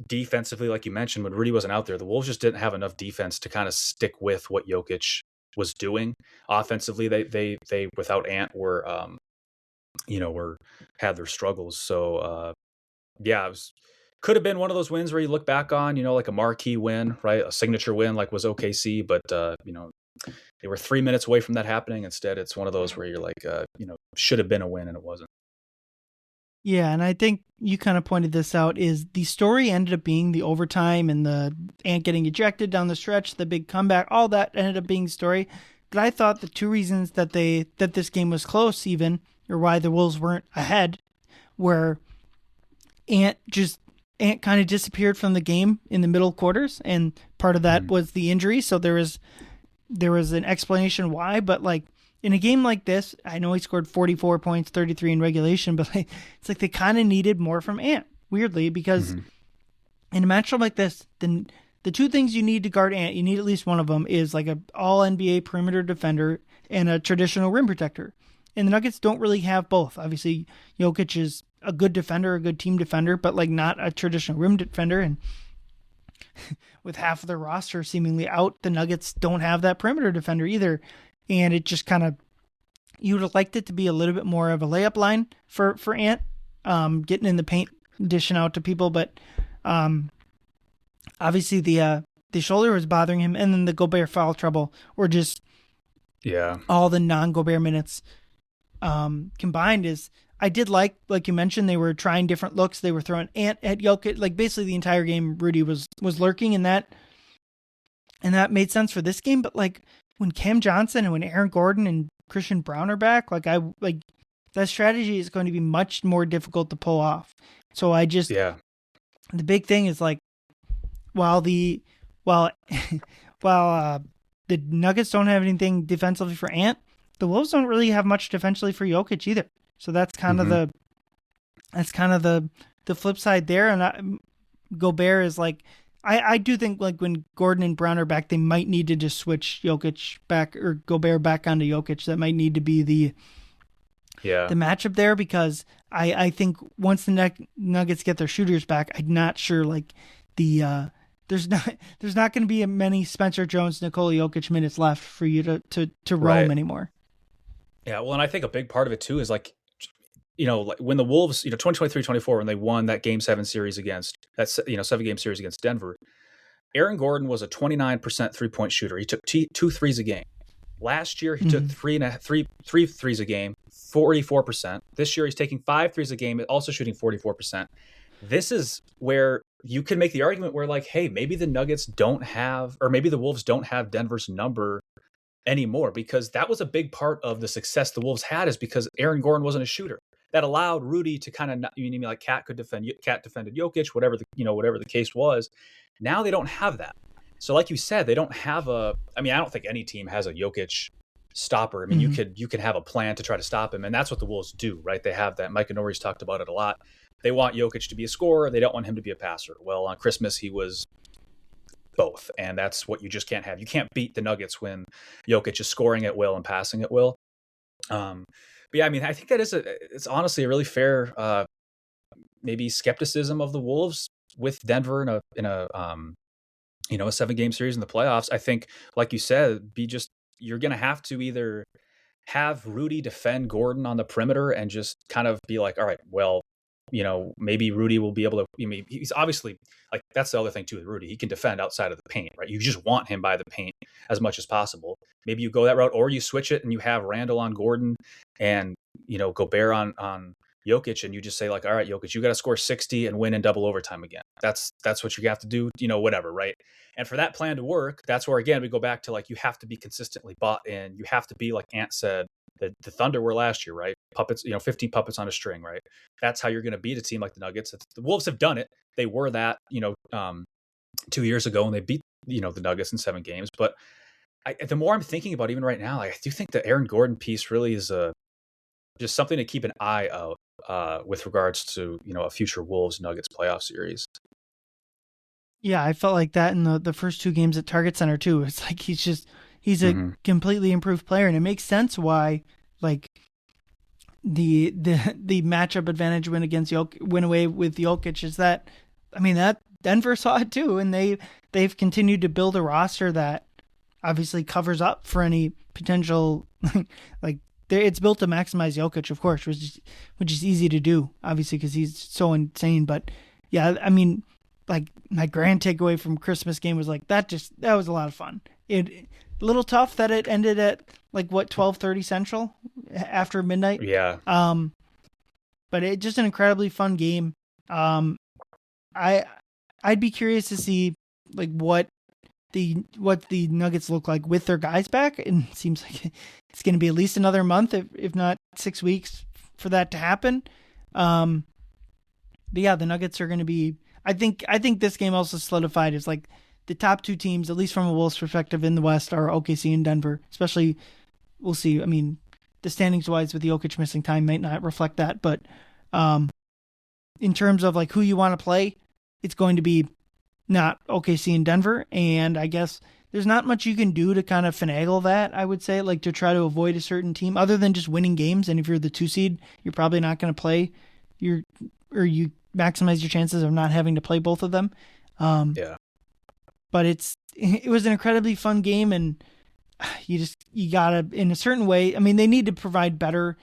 defensively, like you mentioned, when Rudy wasn't out there, the Wolves just didn't have enough defense to kind of stick with what Jokic was doing. Offensively, they without Ant were had their struggles. So it could have been one of those wins where you look back on, like a marquee win, right? A signature win like was OKC, but they were 3 minutes away from that happening. Instead, it's one of those where you're like, should have been a win and it wasn't. Yeah, and I think you kind of pointed this out, is the story ended up being the overtime and the Ant getting ejected down the stretch, the big comeback, all that ended up being the story. But I thought the 2 reasons that this game was close even, or why the Wolves weren't ahead, where Ant kind of disappeared from the game in the middle quarters, and part of that was the injury. So there was an explanation why, but like in a game like this, I know he scored 44 points, 33 in regulation, but it's like they kind of needed more from Ant, weirdly, because in a matchup like this, then the 2 things you need to guard Ant, you need at least one of them, is like an all-NBA perimeter defender and a traditional rim protector. And the Nuggets don't really have both. Obviously, Jokic is a good defender, a good team defender, but like not a traditional rim defender. And with half of their roster seemingly out, the Nuggets don't have that perimeter defender either. And it just kind of, you would have liked it to be a little bit more of a layup line for Ant, getting in the paint, dishing out to people. But obviously the shoulder was bothering him, and then the Gobert foul trouble, or just all the non-Gobert minutes combined is, I did like you mentioned, they were trying different looks. They were throwing Ant at Jokic, like basically the entire game. Rudy was lurking in that, and that made sense for this game. But like when Cam Johnson and when Aaron Gordon and Christian Brown are back, that strategy is going to be much more difficult to pull off. So the big thing is like, while the Nuggets don't have anything defensively for Ant, the Wolves don't really have much defensively for Jokic either. So that's kind of the flip side there. And Gobert is like, I do think like when Gordon and Brown are back, they might need to just switch Jokic back, or Gobert back onto Jokic. That might need to be the matchup there, because I think once the Nuggets get their shooters back, I'm not sure like there's not going to be many Spencer Jones, Nikola Jokic minutes left for you to roam anymore. Yeah, well, and I think a big part of it too is like, like when the Wolves, 2023-24, when they won that Game 7 series against, 7-game series against Denver, Aaron Gordon was a 29% 3-point shooter. He took 2 threes a game. Last year, he took three threes a game, 44%. This year, he's taking 5 threes a game, also shooting 44%. This is where you can make the argument where like, hey, maybe the Nuggets don't have, or maybe the Wolves don't have Denver's number anymore, because that was a big part of the success the Wolves had, is because Aaron Gordon wasn't a shooter. That allowed Rudy to kind of, like Cat defended Jokic, whatever the case was. Now they don't have that. So like you said, they don't have I don't think any team has a Jokic stopper. I mean, you could have a plan to try to stop him, and that's what the Wolves do, right? They have that. Mike Norrie's talked about it a lot. They want Jokic to be a scorer. They don't want him to be a passer. Well, on Christmas, he was both, and that's what you just can't have. You can't beat the Nuggets when Jokic is scoring at will and passing at will. But yeah, I mean, I think that it's honestly a really fair, maybe skepticism of the Wolves with Denver in a 7-game series in the playoffs. I think, like you said, you're going to have to either have Rudy defend Gordon on the perimeter and just kind of be like, all right, well, maybe Rudy will be able to, he's obviously, like, that's the other thing too with Rudy. He can defend outside of the paint, right? You just want him by the paint as much as possible. Maybe you go that route, or you switch it and you have Randall on Gordon and, Gobert on Jokic, and you just say like, all right, Jokic, you got to score 60 and win in double overtime again. That's what you have to do, whatever, right? And for that plan to work, that's where, again, we go back to like, you have to be consistently bought in. You have to be, like Ant said, the Thunder were last year, right? Puppets, 15 puppets on a string, right? That's how you're going to beat a team like the Nuggets. The Wolves have done it. They were that, 2 years ago, and they beat, the Nuggets in 7 games. But the more I'm thinking about, even right now, I do think the Aaron Gordon piece really is just something to keep an eye out with regards to, a future Wolves Nuggets playoff series. Yeah, I felt like that in the first 2 games at Target Center too. It's like he's a completely improved player, and it makes sense why like the matchup advantage win away with Jokic is that, that Denver saw it too, and they've continued to build a roster that obviously covers up for any potential like it's built to maximize Jokic, of course, which is easy to do, obviously, because he's so insane. But yeah, like my grand takeaway from Christmas game was like that was a lot of fun. It a little tough that it ended at like 12:30 Central after midnight. Yeah. But it just an incredibly fun game. I'd be curious to see like what the Nuggets look like with their guys back. And it seems like it's going to be at least another month, if not 6 weeks, for that to happen. But yeah, the Nuggets are going to be. I think this game also solidified as like the top 2 teams, at least from a Wolves perspective in the West, are OKC and Denver. Especially, we'll see. The standings wise with the Jokic missing time might not reflect that, but in terms of like who you want to play, it's going to be not OKC and Denver. And I guess there's not much you can do to kind of finagle that, I would say, like to try to avoid a certain team other than just winning games. And if you're the 2 seed, you're probably not going to play you maximize your chances of not having to play both of them. Yeah. but it was an incredibly fun game, and you gotta, in a certain way. I mean, they need to provide better.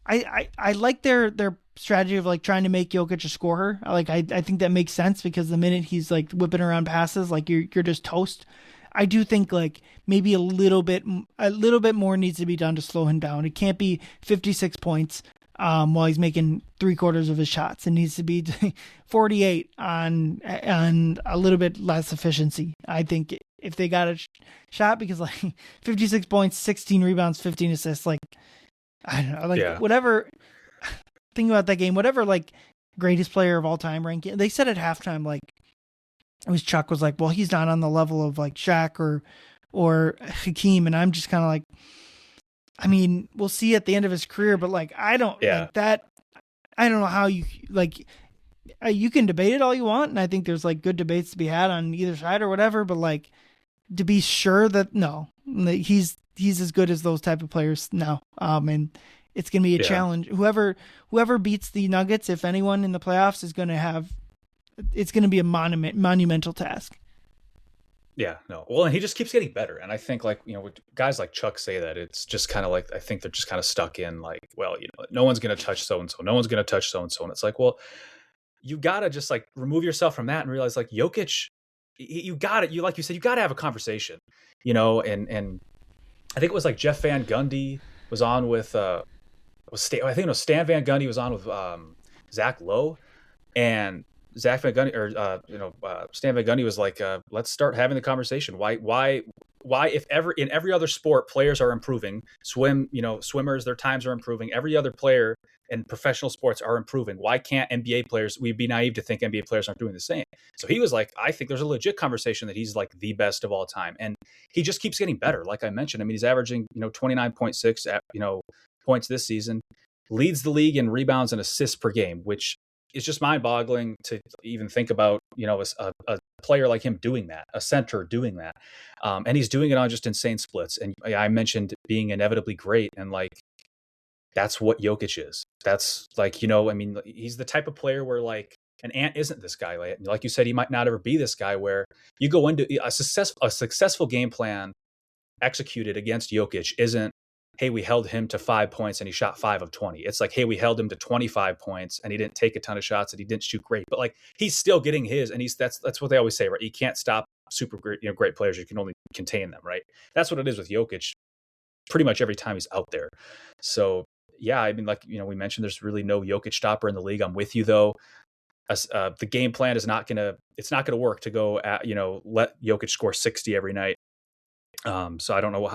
I like their strategy of like trying to make Jokic a scorer. I think that makes sense, because the minute he's like whipping around passes, like you're just toast. I do think like maybe a little bit more needs to be done to slow him down. It can't be 56 points while he's making 3/4 of his shots. It needs to be 48 on a little bit less efficiency. I think if they got a shot, because like 56 points, 16 rebounds, 15 assists, like I don't know, like whatever. Think about that game, whatever like greatest player of all time ranking. They said at halftime, like it was Chuck was like, well, he's not on the level of like Shaq or Hakeem, and I'm just kind of like, I mean, we'll see at the end of his career, but like I don't like that. I don't know how you like. You can debate it all you want, and I think there's like good debates to be had on either side or whatever. But like to be sure that no, he's as good as those type of players now. And it's going to be a challenge. Whoever beats the Nuggets, if anyone in the playoffs, is going to have. It's going to be a monumental task. Yeah, no. Well, and he just keeps getting better. And I think like, guys like Chuck say that it's just kind of like, I think they're just kind of stuck in like, well, no one's going to touch so-and-so. No one's going to touch so-and-so. And it's like, well, you got to just like remove yourself from that and realize like Jokic, you got it. Like you said, you got to have a conversation, and I think it was like Jeff Van Gundy was on with, I think it was Stan Van Gundy was on with Zach Lowe, and Zach Van Gundy Stan Van Gundy was like, let's start having the conversation. Why if in every other sport players are improving, swimmers, their times are improving, every other player in professional sports are improving, why can't NBA players? We'd be naive to think NBA players aren't doing the same. So he was like, I think there's a legit conversation that he's like the best of all time, and he just keeps getting better. Like I mentioned, I mean, he's averaging 29.6 points this season, leads the league in rebounds and assists per game, which it's just mind-boggling to even think about, a player like him doing that, a center doing that. And he's doing it on just insane splits. And I mentioned being inevitably great. And like, that's what Jokic is. That's like, he's the type of player where like an Ant isn't this guy. Like you said, he might not ever be this guy where you go into a successful game plan executed against Jokic isn't, hey, we held him to 5 points and he shot 5 of 20. It's like, hey, we held him to 25 points and he didn't take a ton of shots and he didn't shoot great, but like he's still getting his, and that's what they always say, right? You can't stop super great, great players. You can only contain them, right? That's what it is with Jokic pretty much every time he's out there. So yeah, I mean, like, we mentioned there's really no Jokic stopper in the league. I'm with you though. The game plan is not going to work to go at, let Jokic score 60 every night. So I don't know.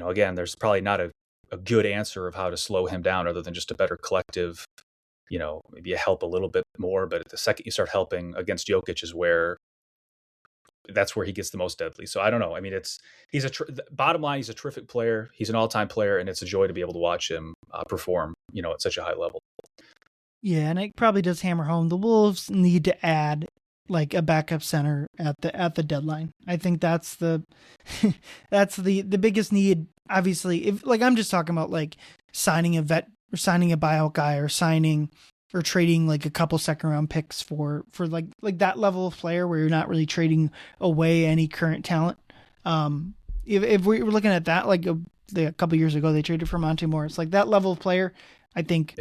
Again, there's probably not a good answer of how to slow him down other than just a better collective, maybe you help a little bit more. But the second you start helping against Jokic is that's where he gets the most deadly. So I don't know. I mean, bottom line, he's a terrific player. He's an all-time player, and it's a joy to be able to watch him perform, at such a high level. Yeah, and it probably does hammer home the Wolves need to add like a backup center at the deadline. I think that's the biggest need. Obviously, if like I'm just talking about like signing a vet or signing a buyout guy or signing or trading like a couple second round picks for like that level of player where you're not really trading away any current talent. If we were looking at that, like a couple years ago, they traded for Monte Morris, like that level of player. I think,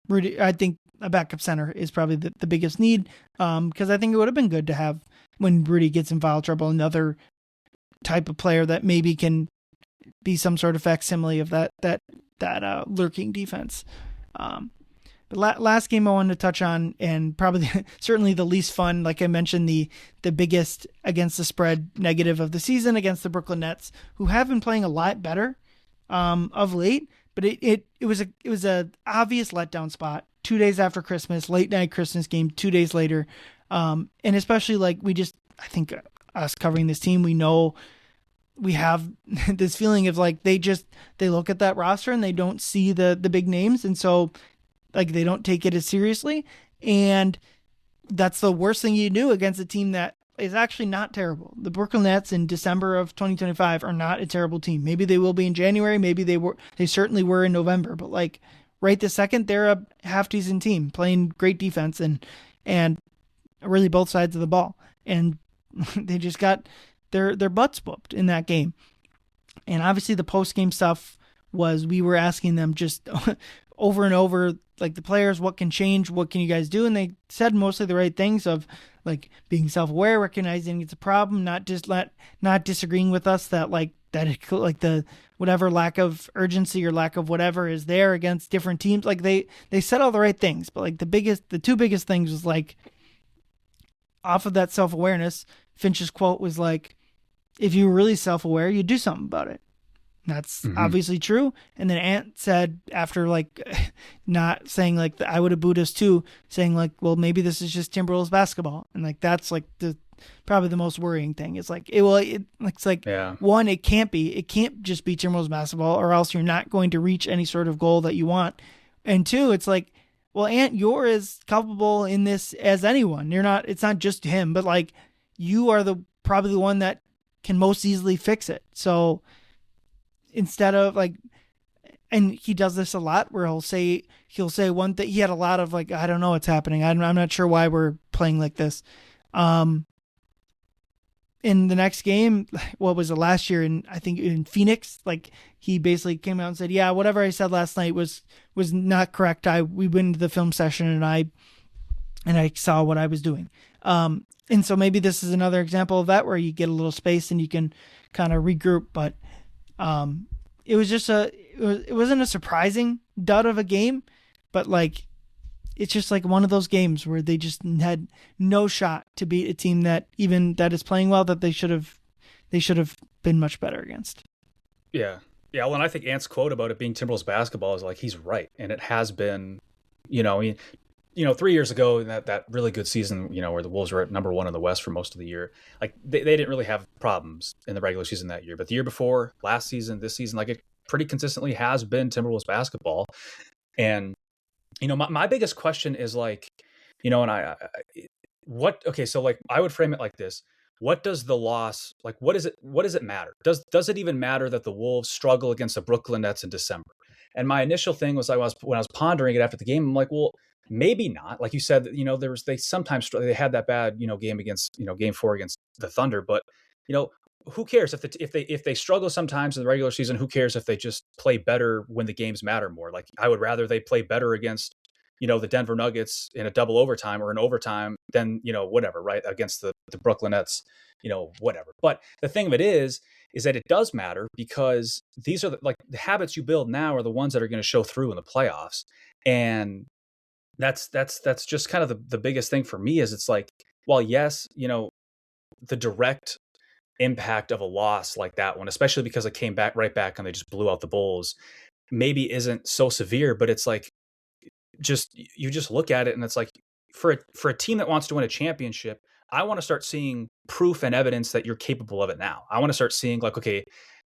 Rudy, I think a backup center is probably the biggest need. Because I think it would have been good to have, when Rudy gets in foul trouble, another type of player that maybe can be some sort of facsimile of that lurking defense. But last game I wanted to touch on, and probably certainly the least fun, like I mentioned, the biggest against the spread negative of the season against the Brooklyn Nets, who have been playing a lot better of late. But it was a obvious letdown spot. 2 days after Christmas, late night Christmas game, 2 days later. And especially like I think us covering this team, we know we have this feeling of like they look at that roster and they don't see the big names. And so like they don't take it as seriously. And that's the worst thing you do against a team that is actually not terrible. The Brooklyn Nets in December of 2025 are not a terrible team. Maybe they will be in January. Maybe they certainly were in November, but like right this second, they're a half decent team playing great defense and really both sides of the ball. and they just got their butts whooped in that game. And obviously the post-game stuff was, we were asking them just over and over, like, the players, what can change? What can you guys do? And they said mostly the right things of, like, being self-aware, recognizing it's a problem, not disagreeing with us that the whatever lack of urgency or lack of whatever is there against different teams. Like, they said all the right things, but like the two biggest things was, like, off of that self-awareness, Finch's quote was like, if you were really self-aware, you'd do something about it. That's obviously true. And then Ant said, after, like, not saying, like, I would have booed us too, saying, like, well, maybe this is just Timberwolves basketball. And, like, that's, like, probably the most worrying thing. It's like, one, it can't just be Timberwolves basketball, or else you're not going to reach any sort of goal that you want. And two, it's like, well, Ant, you're as culpable in this as anyone. It's not just him, but, like, you are probably the one that can most easily fix it. So instead of, like, and he does this a lot where he'll say one thing. He had a lot of, like, I don't know what's happening. I'm not sure why we're playing like this. In the next game, what was it, last year, I think in Phoenix, like, he basically came out and said, yeah, whatever I said last night was not correct. We went into the film session and I saw what I was doing. And so maybe this is another example of that, where you get a little space and you can kind of regroup. But it was just it wasn't a surprising dud of a game, but, like, it's just like one of those games where they just had no shot to beat a team that is playing well, that they should have been much better against. Yeah. Yeah. Well, and I think Ant's quote about it being Timberwolves basketball is, like, he's right. And it has been, 3 years ago, in that really good season, where the Wolves were at number 1 in the West for most of the year, like, they didn't really have problems in the regular season that year. But the year before, last season, this season, like, it pretty consistently has been Timberwolves basketball. And, my biggest question is, like, so, like, I would frame it like this. What does the loss, like, what does it matter? Does it even matter that the Wolves struggle against the Brooklyn Nets in December? And my initial thing was, when I was pondering it after the game, I'm like, well, maybe not. Like you said, they sometimes they had that bad, game against, game 4 against the Thunder, but, who cares if they struggle sometimes in the regular season? Who cares if they just play better when the games matter more? Like, I would rather they play better against, the Denver Nuggets in a double overtime or an overtime than, whatever, right, against the Brooklyn Nets, whatever. But the thing of it is that it does matter, because these are the habits you build now are the ones that are going to show through in the playoffs. And that's just kind of the biggest thing for me, is it's like, well, yes, the direct impact of a loss like that one, especially because it came right back and they just blew out the Bulls, maybe isn't so severe. But it's like, you just look at it and it's like, for a team that wants to win a championship, I want to start seeing proof and evidence that you're capable of it now. I want to start seeing, like, okay,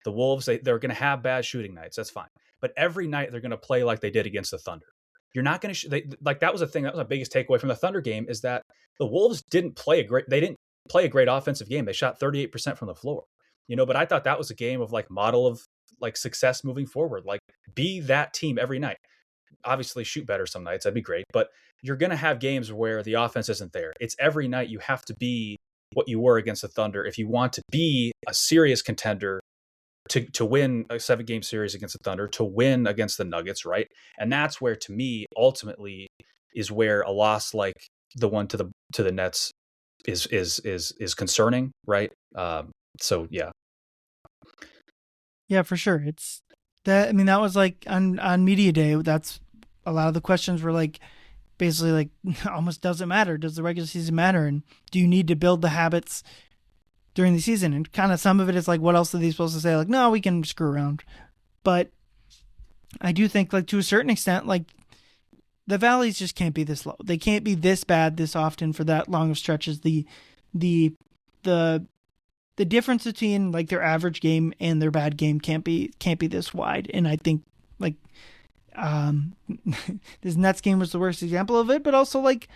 the Wolves, they're going to have bad shooting nights. That's fine. But every night they're going to play like they did against the Thunder. You're not going to like, that was a thing. That was my biggest takeaway from the Thunder game, is that the Wolves didn't play a great offensive game. They shot 38% from the floor, but I thought that was a game of, like, model of, like, success moving forward. Like, be that team every night. Obviously shoot better some nights. That'd be great. But you're going to have games where the offense isn't there. It's every night you have to be what you were against the Thunder if you want to be a serious contender to win a 7-game series against the Thunder, to win against the Nuggets, right? And that's where, to me, ultimately is where a loss like the one to the Nets is concerning, right? So yeah. Yeah, for sure. It's that. I mean, that was like on media day. That's a lot of the questions were like, basically, like, almost doesn't matter. Does the regular season matter? And do you need to build the habits during the season? And kind of some of it is like, what else are they supposed to say? Like, no, we can screw around. But I do think, like, to a certain extent, like, the valleys just can't be this low. They can't be this bad this often for that long of stretches. The difference between, like, their average game and their bad game can't be this wide. And I think, like, this Nets game was the worst example of it, but also, like,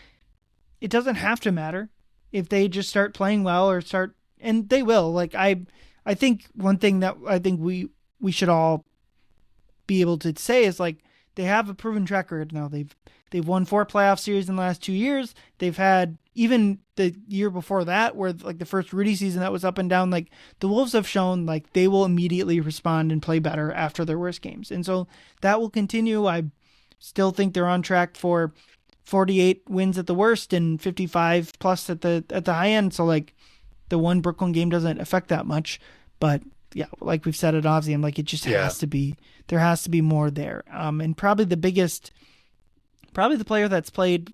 it doesn't have to matter if they just start playing well and they will. Like, I think one thing that I think we should all be able to say is, like, they have a proven track record now. They've won 4 playoff series in the last 2 years. They've had, even the year before that, where like the first Rudy season that was up and down, like the Wolves have shown like they will immediately respond and play better after their worst games. And so that will continue. I still think they're on track for 48 wins at the worst and 55 plus at the high end. So like the one Brooklyn game doesn't affect that much, but yeah, like we've said at nauseum, like it just has to be, there has to be more there. And probably the player that's played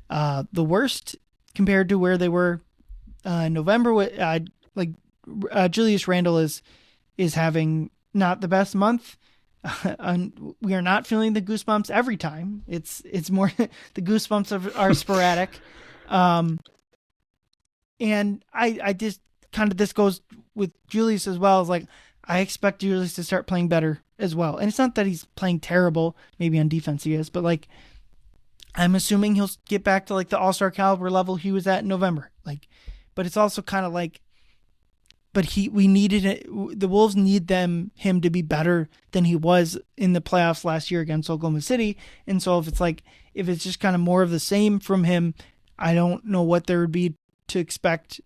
the worst compared to where they were in November, Julius Randle is having not the best month. We are not feeling the goosebumps every time. It's more the goosebumps are sporadic. And I just kind of, this goes with Julius as well, is like I expect Julius to start playing better as well. And it's not that he's playing terrible, maybe on defense he is, but like I'm assuming he'll get back to like the all-star caliber level he was at in November. Like, but it's also kind of like, but we needed it. The Wolves need him to be better than he was in the playoffs last year against Oklahoma City. And so if it's just kind of more of the same from him, I don't know what there would be to expect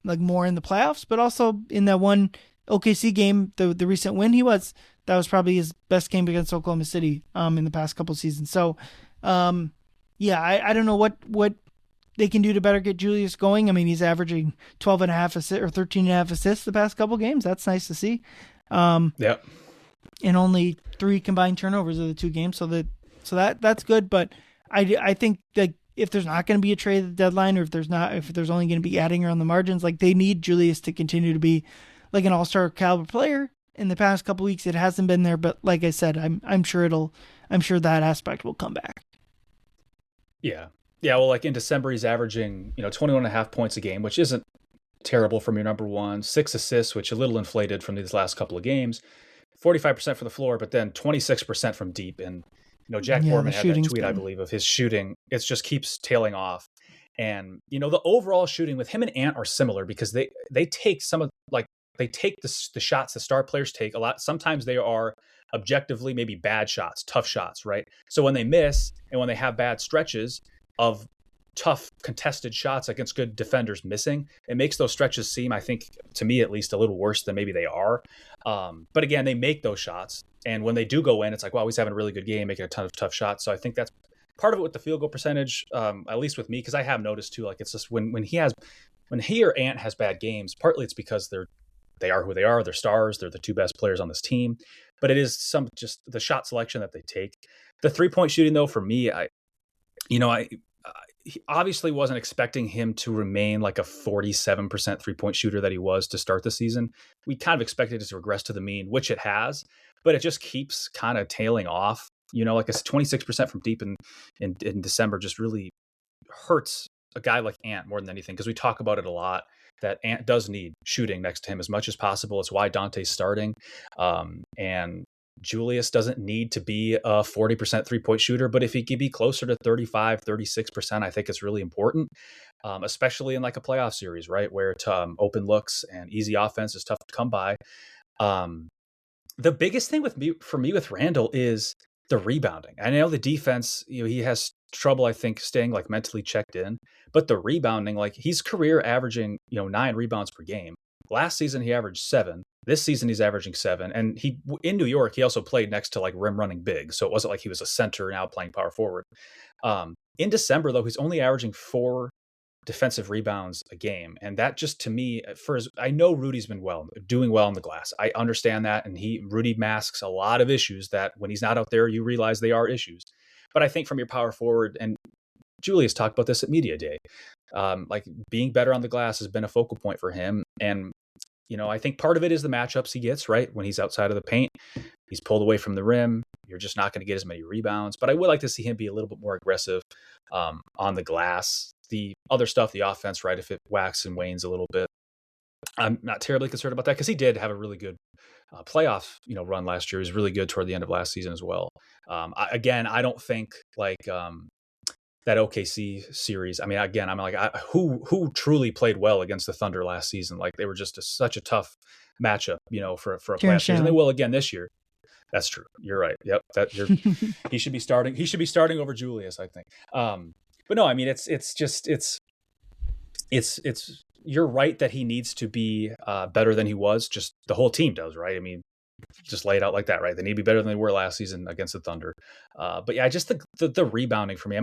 like more in the playoffs, but also in that one OKC game, the recent win, that was probably his best game against Oklahoma City in the past couple seasons. So I don't know what they can do to better get Julius going. I mean, he's averaging 12.5 assists or 13.5 assists the past couple games. That's nice to see. Yep. And only 3 combined turnovers of the 2 games. So that's good. But I think that if there's not going to be a trade at the deadline, or if there's only going to be adding around the margins, like they need Julius to continue to be like an all-star caliber player. In the past couple weeks, it hasn't been there, but like I said, I'm sure that aspect will come back. Yeah. Yeah. Well, like in December, he's averaging, 21.5 points a game, which isn't terrible from your number one, 6 assists, which a little inflated from these last couple of games, 45% from the floor, but then 26% from deep. And, Jack Borman had that tweet, I believe, of his shooting. It just keeps tailing off. And, the overall shooting with him and Ant are similar because they take the shots that star players take a lot. Sometimes they are objectively maybe bad shots, tough shots, right? So when they miss and when they have bad stretches of tough contested shots against good defenders missing, it makes those stretches seem, I think, to me at least, a little worse than maybe they are. But again, they make those shots. And when they do go in, it's like, wow, he's having a really good game, making a ton of tough shots. So I think that's part of it with the field goal percentage, at least with me, because I have noticed too, like it's just when he or Ant has bad games, partly it's because they are who they are. They're stars. They're the 2 best players on this team. But it is just the shot selection that they take. The 3-point shooting, though, for me, I obviously wasn't expecting him to remain like a 47% 3-point shooter that he was to start the season. We kind of expected it to regress to the mean, which it has, but it just keeps kind of tailing off. Like a 26% from deep in December just really hurts a guy like Ant more than anything, because we talk about it a lot, that Ant does need shooting next to him as much as possible. It's why Dante's starting. And Julius doesn't need to be a 40% 3-point shooter, but if he could be closer to 35, 36%, I think it's really important, especially in like a playoff series, right? Where open looks and easy offense is tough to come by. The biggest thing for me with Randle is the rebounding. I know the defense, he has trouble, I think, staying like mentally checked in, but the rebounding, like he's career averaging, 9 rebounds per game. Last season, he averaged 7. This season, he's averaging 7. And in New York, he also played next to like rim running big. So it wasn't like he was a center now playing power forward. In December, though, he's only averaging 4 defensive rebounds a game. And that just, to me, I know Rudy's been doing well on the glass. I understand that. And Rudy masks a lot of issues that when he's not out there, you realize they are issues. But I think from your power forward, and Julius talked about this at Media Day, like being better on the glass has been a focal point for him. And, I think part of it is the matchups he gets, right? When he's outside of the paint, he's pulled away from the rim. You're just not going to get as many rebounds. But I would like to see him be a little bit more aggressive on the glass. The other stuff, the offense, right? If it waxes and wanes a little bit, I'm not terribly concerned about that, because he did have a really good playoff, run last year. He was really good toward the end of last season as well. I don't think like that OKC series. I mean, again, I'm like, who truly played well against the Thunder last season? Like they were just such a tough matchup, for a playoff series, and they will again this year. That's true. You're right. Yep. He should be starting. He should be starting over Julius, I think. But no, I mean, it's. You're right that he needs to be better than he was. Just the whole team does, right? I mean, just lay it out like that, right? They need to be better than they were last season against the Thunder. But yeah, just the rebounding for me.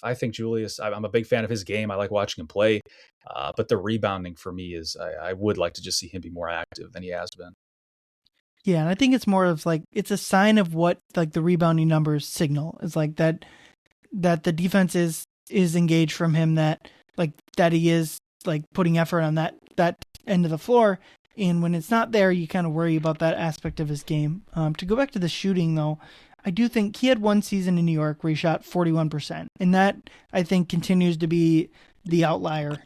I think Julius. I'm a big fan of his game. I like watching him play. But the rebounding for me is I would like to just see him be more active than he has been. Yeah, and I think it's more of like it's a sign of what like the rebounding numbers signal. It's like that the defense is engaged from him, that he is like putting effort on that end of the floor. And when it's not there, you kind of worry about that aspect of his game. To go back to the shooting, though, I do think he had one season in New York where he shot 41%. And that, I think, continues to be the outlier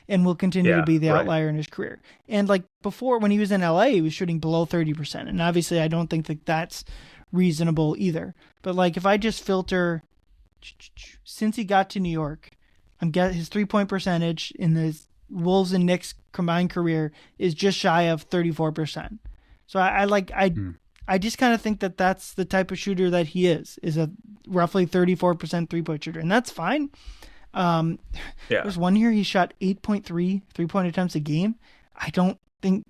and will continue to be the outlier in his career. And like before, when he was in LA, he was shooting below 30%. And obviously, I don't think that that's reasonable either. But like if I just filter since he got to New York, I'm getting his 3-point percentage in the Wolves and Knicks combined career is just shy of 34%. So I just kind of think that that's the type of shooter that he is a roughly 34% 3-point shooter, and that's fine. There was one year he shot 8.3 3-point attempts a game. I don't think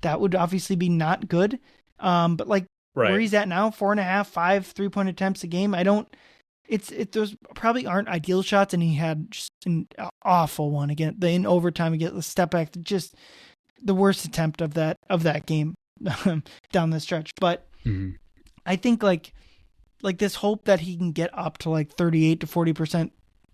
that would obviously be not good. But like where he's at now, 4.5, 5 3-point attempts a game. Those probably aren't ideal shots, and he had just an awful one again. In overtime, he gets the step back, just the worst attempt of that game down the stretch. But I think like this hope that he can get up to like 38 to 40%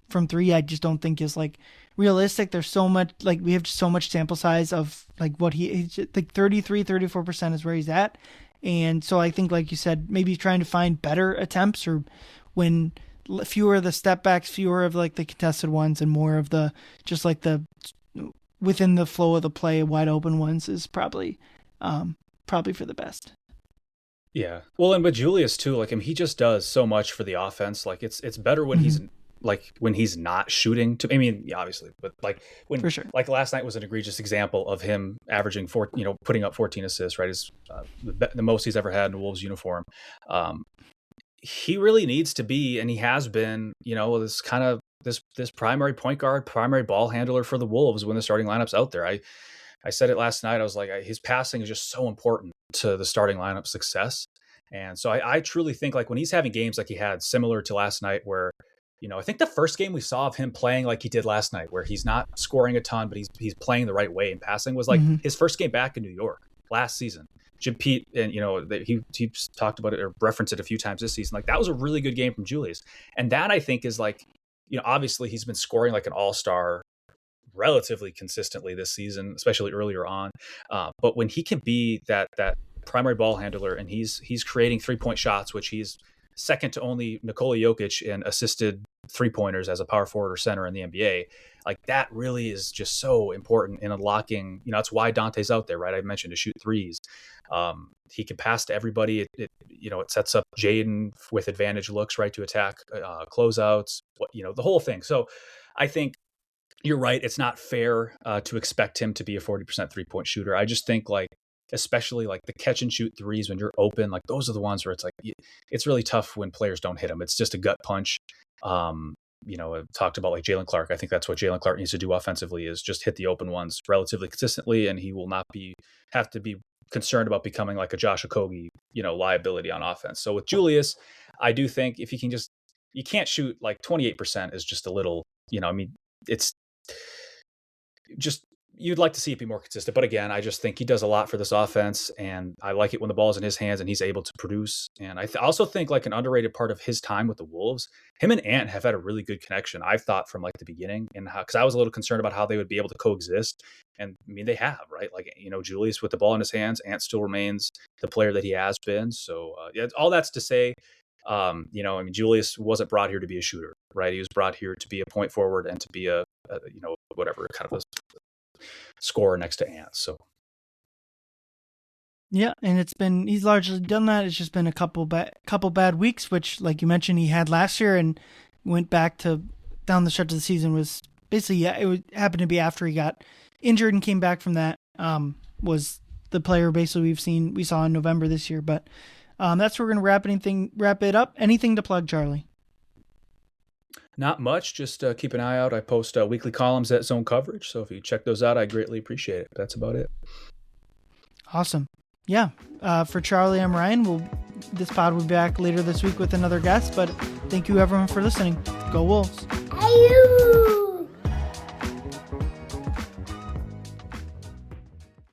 from three, I just don't think is like realistic. There's so much, like we have so much sample size of like what he's like 33, 34% is where he's at. And so I think, like you said, maybe trying to find better attempts, or when fewer of the step backs, fewer of like the contested ones, and more of the just like the within the flow of the play wide open ones is probably for the best. Yeah. Well, and with Julius too, like he just does so much for the offense. Like it's better when he's like when he's not shooting. I mean, yeah, obviously, but like when for sure. Like last night was an egregious example of him averaging putting up 14 assists. Right, is the most he's ever had in a Wolves uniform. He really needs to be, and he has been, this kind of this primary point guard, primary ball handler for the Wolves when the starting lineup's out there. I said it last night. I was like, his passing is just so important to the starting lineup success. And so I truly think like when he's having games like he had similar to last night, where, I think the first game we saw of him playing like he did last night, where he's not scoring a ton, but he's playing the right way and passing, was like his first game back in New York last season. Jim Pete, and he talked about it or referenced it a few times this season. Like that was a really good game from Julius, and that I think is like, obviously he's been scoring like an all-star relatively consistently this season, especially earlier on. But when he can be that primary ball handler, and he's creating 3-point shots, which he's second to only Nikola Jokic in assisted 3-pointers as a power forward or center in the NBA. Like that really is just so important in unlocking, that's why Dante's out there, right? I mentioned to shoot threes. He can pass to everybody. It sets up Jaden with advantage looks, right, to attack closeouts, the whole thing. So I think you're right. It's not fair to expect him to be a 40% 3-point shooter. I just think like, especially like the catch and shoot threes when you're open, like those are the ones where it's like, it's really tough when players don't hit them. It's just a gut punch. I've talked about like Jalen Clark. I think that's what Jalen Clark needs to do offensively, is just hit the open ones relatively consistently, and he will not have to be concerned about becoming like a Josh Okogie, liability on offense. So with Julius, I do think if you can't shoot like 28% is just a little, it's just, you'd like to see it be more consistent. But again, I just think he does a lot for this offense, and I like it when the ball's in his hands and he's able to produce. And I also think like an underrated part of his time with the Wolves, him and Ant have had a really good connection, I've thought, from like the beginning, and because I was a little concerned about how they would be able to coexist. And I mean, they have, right? Like, Julius with the ball in his hands, Ant still remains the player that he has been. So all that's to say, Julius wasn't brought here to be a shooter, right? He was brought here to be a point forward and to be a whatever kind of a scorer next to Ant. So yeah, and he's largely done that. It's just been a couple bad weeks, which, like you mentioned, he had last year, and went back to down the stretch of the season was basically, happened to be after he got injured and came back from that. Was the player basically we saw in November this year, but That's where we're going to wrap it up. Anything to plug, Charlie? Not much. Just keep an eye out. I post weekly columns at Zone Coverage. So if you check those out, I greatly appreciate it. That's about it. Awesome. Yeah. For Charlie, I'm Ryan. This pod will be back later this week with another guest, but thank you everyone for listening. Go Wolves. Ayoo!